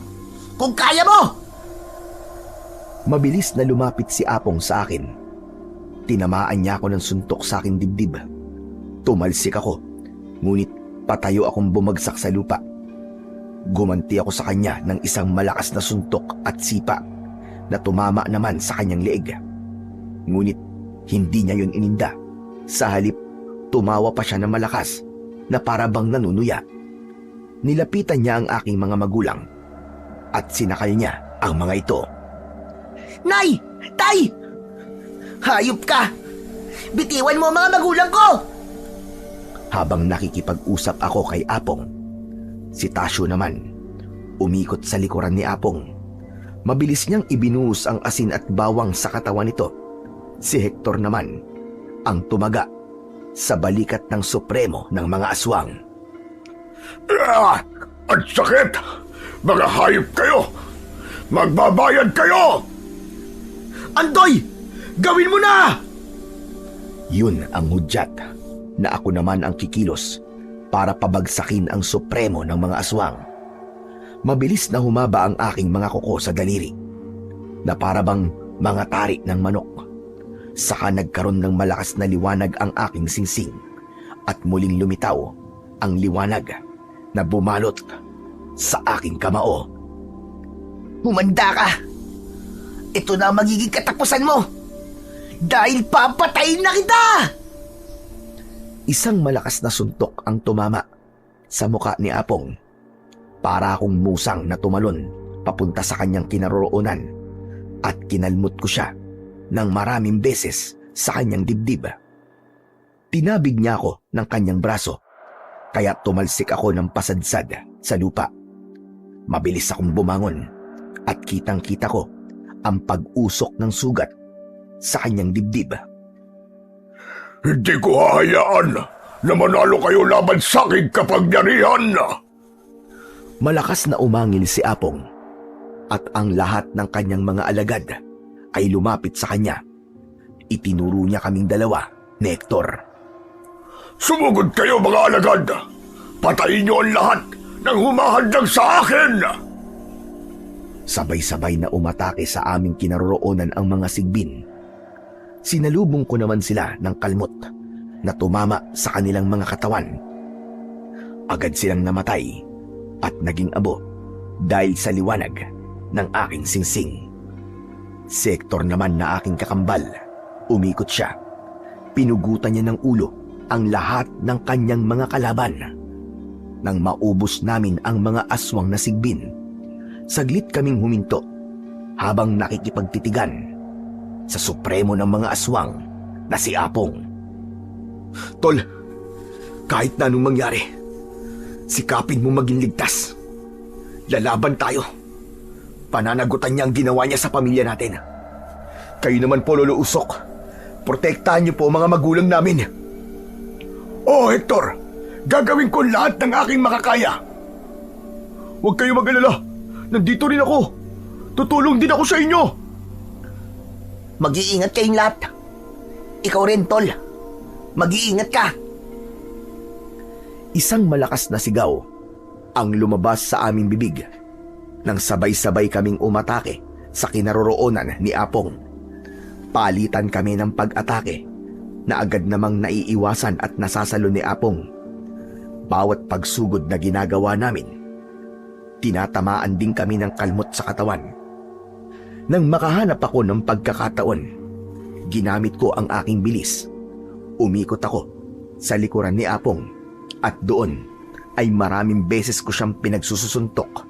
Kung kaya mo! Mabilis na lumapit si Apong sa akin. Tinamaan niya ako ng suntok sa aking dibdib. Tumalsik ako, ngunit patayo akong bumagsak sa lupa. Gumanti ako sa kanya ng isang malakas na suntok at sipa na tumama naman sa kanyang leeg. Ngunit hindi niya yun ininda. Sa halip, tumawa pa siya ng malakas na para bang nanunuya. Nilapitan niya ang aking mga magulang at sinakal niya ang mga ito. Nay! Tay! Hayop ka! Bitiwan mo ang mga magulang ko! Habang nakikipag-usap ako kay Apong, si Tasyo naman umikot sa likuran ni Apong. Mabilis niyang ibinuhos ang asin at bawang sa katawan nito. Si Hector naman ang tumaga sa balikat ng supremo ng mga aswang. Ang sakit! Mga hayop kayo! Magbabayad kayo! Andoy! Gawin mo na! Yun ang hudyat na ako naman ang kikilos para pabagsakin ang supremo ng mga aswang. Mabilis na humaba ang aking mga kuko sa daliri na parabang mga tari ng manok. Saka nagkaroon ng malakas na liwanag ang aking singsing at muling lumitaw ang liwanag na bumalot sa aking kamao. Humanda ka! Ito na ang magiging katapusan mo! Dahil papatayin na kita! Isang malakas na suntok ang tumama sa muka ni Apong. Para akong musang na tumalon papunta sa kanyang kinaroroonan at kinalmot ko siya ng maraming beses sa kanyang dibdib. Tinabig niya ako ng kanyang braso, kaya tumalsik ako ng pasadsad sa lupa. Mabilis akong bumangon at kitang-kita ko ang pag-usok ng sugat sa kanyang dibdib. Hindi ko hahayaan na manalo kayo laban sa aking kapangyarihan! Malakas na umangil si Apong at ang lahat ng kanyang mga alagad ay lumapit sa kanya. Itinuro niya kaming dalawa ni Hector. Sumugod kayo mga alagad! Patayin niyo ang lahat ng humahadlang sa akin! Sabay-sabay na umatake sa aming kinaroroonan ang mga sigbin. Sinalubong ko naman sila ng kalmot na tumama sa kanilang mga katawan. Agad silang namatay at naging abo dahil sa liwanag ng aking singsing. Si Hector naman na aking kakambal, umikot siya. Pinugutan niya ng ulo ang lahat ng kanyang mga kalaban. Nang maubos namin ang mga aswang na sigbin, saglit kaming huminto habang nakikipagtitigan sa supremo ng mga aswang na si Apong. Tol, kahit na anong mangyari, sikapin mo maging ligtas. Lalaban tayo. Pananagutan niya ang ginawa niya sa pamilya natin. Kayo naman po, Lolo Usok. Protektahan niyo po mga magulang namin. Oh, Hector, gagawin ko lahat ng aking makakaya. Huwag kayo mag-alala. Nandito rin ako. Tutulong din ako sa inyo. Mag-iingat kayong lahat. Ikaw rin, Tol. Mag-iingat ka. Isang malakas na sigaw ang lumabas sa aming bibig nang sabay-sabay kaming umatake sa kinaroroonan ni Apong. Palitan kami ng pag-atake na agad namang naiiwasan at nasasalo ni Apong. Bawat pagsugod na ginagawa namin, tinatamaan din kami ng kalmot sa katawan. Nang makahanap ako ng pagkakataon, ginamit ko ang aking bilis. Umikot ako sa likuran ni Apong at doon ay maraming beses ko siyang pinagsususuntok.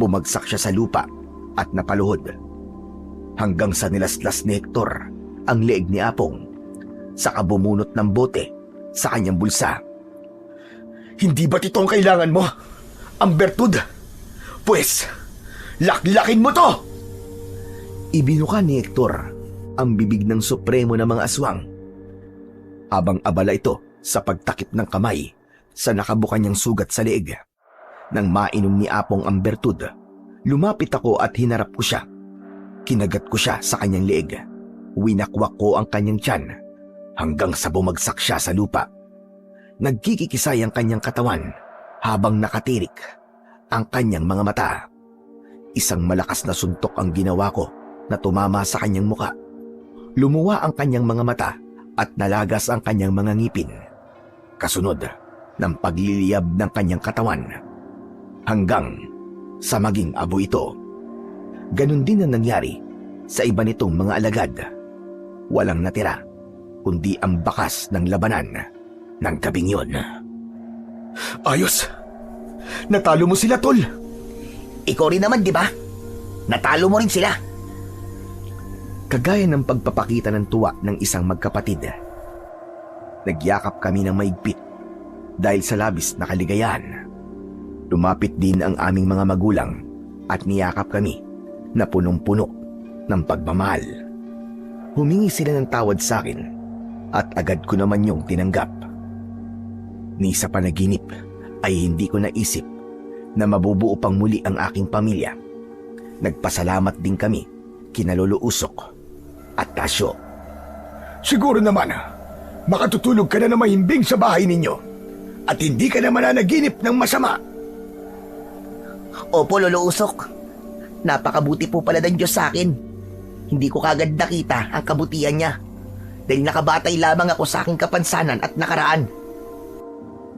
Bumagsak siya sa lupa at napaluhod. Hanggang sa nilaslas ni Hector ang leeg ni Apong, saka bumunot ng bote sa kanyang bulsa. Hindi ba't ito ang kailangan mo? Ang bertud? Pues, laklakin mo to! Ibinuka ni Hector ang bibig ng supremo ng mga aswang. Habang abala ito sa pagtakip ng kamay sa nakabuka niyang sugat sa leeg. Nang mainom ni Apong ang bertud, lumapit ako at hinarap ko siya. Kinagat ko siya sa kanyang leeg. Winakwak ko ang kanyang tiyan hanggang sa bumagsak siya sa lupa. Nagkikikisay ang kanyang katawan habang nakatirik ang kanyang mga mata. Isang malakas na suntok ang ginawa ko na tumama sa kanyang muka. Lumuwa ang kanyang mga mata at nalagas ang kanyang mga ngipin. Kasunod ng pagliliyab ng kanyang katawan hanggang sa maging abo ito. Ganon din ang nangyari sa iba nitong mga alagad. Walang natira kundi ang bakas ng labanan ng gabing yon. Ayos! Natalo mo sila, Tol! Ikaw rin naman, di ba? Natalo mo rin sila. Kagaya ng pagpapakita ng tuwa ng isang magkapatid, nagyakap kami ng maigpit dahil sa labis na kaligayahan. Lumapit din ang aming mga magulang at niyakap kami na punong-puno ng pagmamahal. Humingi sila ng tawad sa akin at agad ko naman yung tinanggap. Ni sa panaginip ay hindi ko naisip na mabubuo pang muli ang aking pamilya. Nagpasalamat din kami kina Lolo Usok at Tasyo. Siguro naman, makatutulog ka na na mahimbing sa bahay ninyo at hindi ka na mananaginip ng masama. Opo, Lolo Usok. Napakabuti po pala ng Diyos sa akin. Hindi ko kagad nakita ang kabutihan niya dahil nakabatay lamang ako sa aking kapansanan at nakaraan.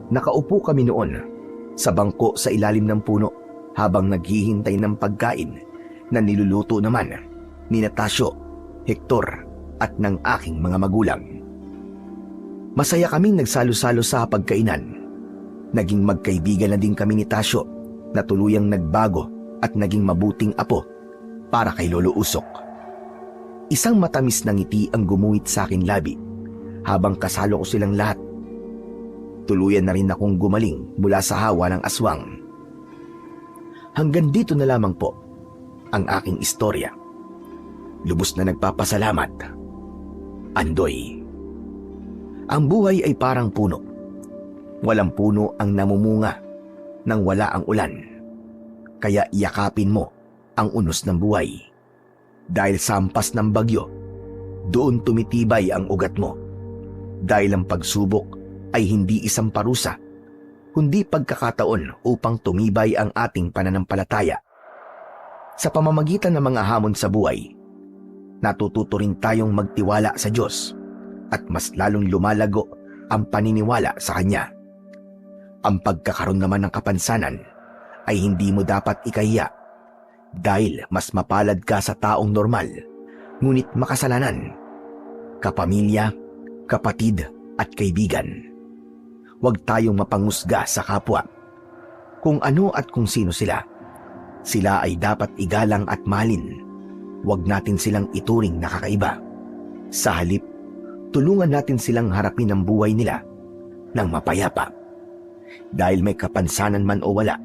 Nakaupo kami noon sa bangko sa ilalim ng puno habang naghihintay ng pagkain na niluluto naman ni Natasio, Hector at ng aking mga magulang. Masaya kaming nagsalo-salo sa pagkainan. Naging magkaibigan na din kami ni Tasio na tuluyang nagbago at naging mabuting apo para kay Lolo Usok. Isang matamis na ngiti ang gumuhit sa aking labi habang kasalo ko silang lahat. Tuluyan na rin akong gumaling mula sa hawa ng aswang. Hanggang dito na lamang po ang aking istorya. Lubos na nagpapasalamat. Andoy. Ang buhay ay parang puno. Walang puno ang namumunga nang wala ang ulan. Kaya yakapin mo ang unos ng buhay. Dahil sa hampas ng bagyo, doon tumitibay ang ugat mo. Dahil ang pagsubok ay hindi isang parusa, kundi pagkakataon upang tumibay ang ating pananampalataya. Sa pamamagitan ng mga hamon sa buhay, natututo rin tayong magtiwala sa Diyos at mas lalong lumalago ang paniniwala sa Kanya. Ang pagkakaroon naman ng kapansanan ay hindi mo dapat ikahiya dahil mas mapalad ka sa taong normal, ngunit makasalanan, kapamilya, kapatid at kaibigan. Huwag tayong mapangusga sa kapwa. Kung ano at kung sino sila, sila ay dapat igalang at mahalin. Huwag natin silang ituring na kakaiba. Sa halip, tulungan natin silang harapin ang buhay nila ng mapayapa. Dahil may kapansanan man o wala,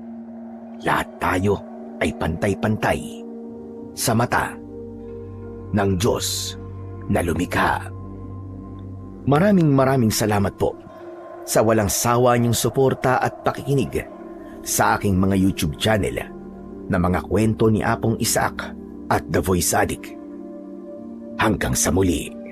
lahat tayo ay pantay-pantay sa mata ng Diyos na lumikha. Maraming salamat po sa walang sawa niyong suporta at pakikinig sa aking mga YouTube channel na mga kwento ni Apong Isaac at The Voice Addict. Hanggang sa muli.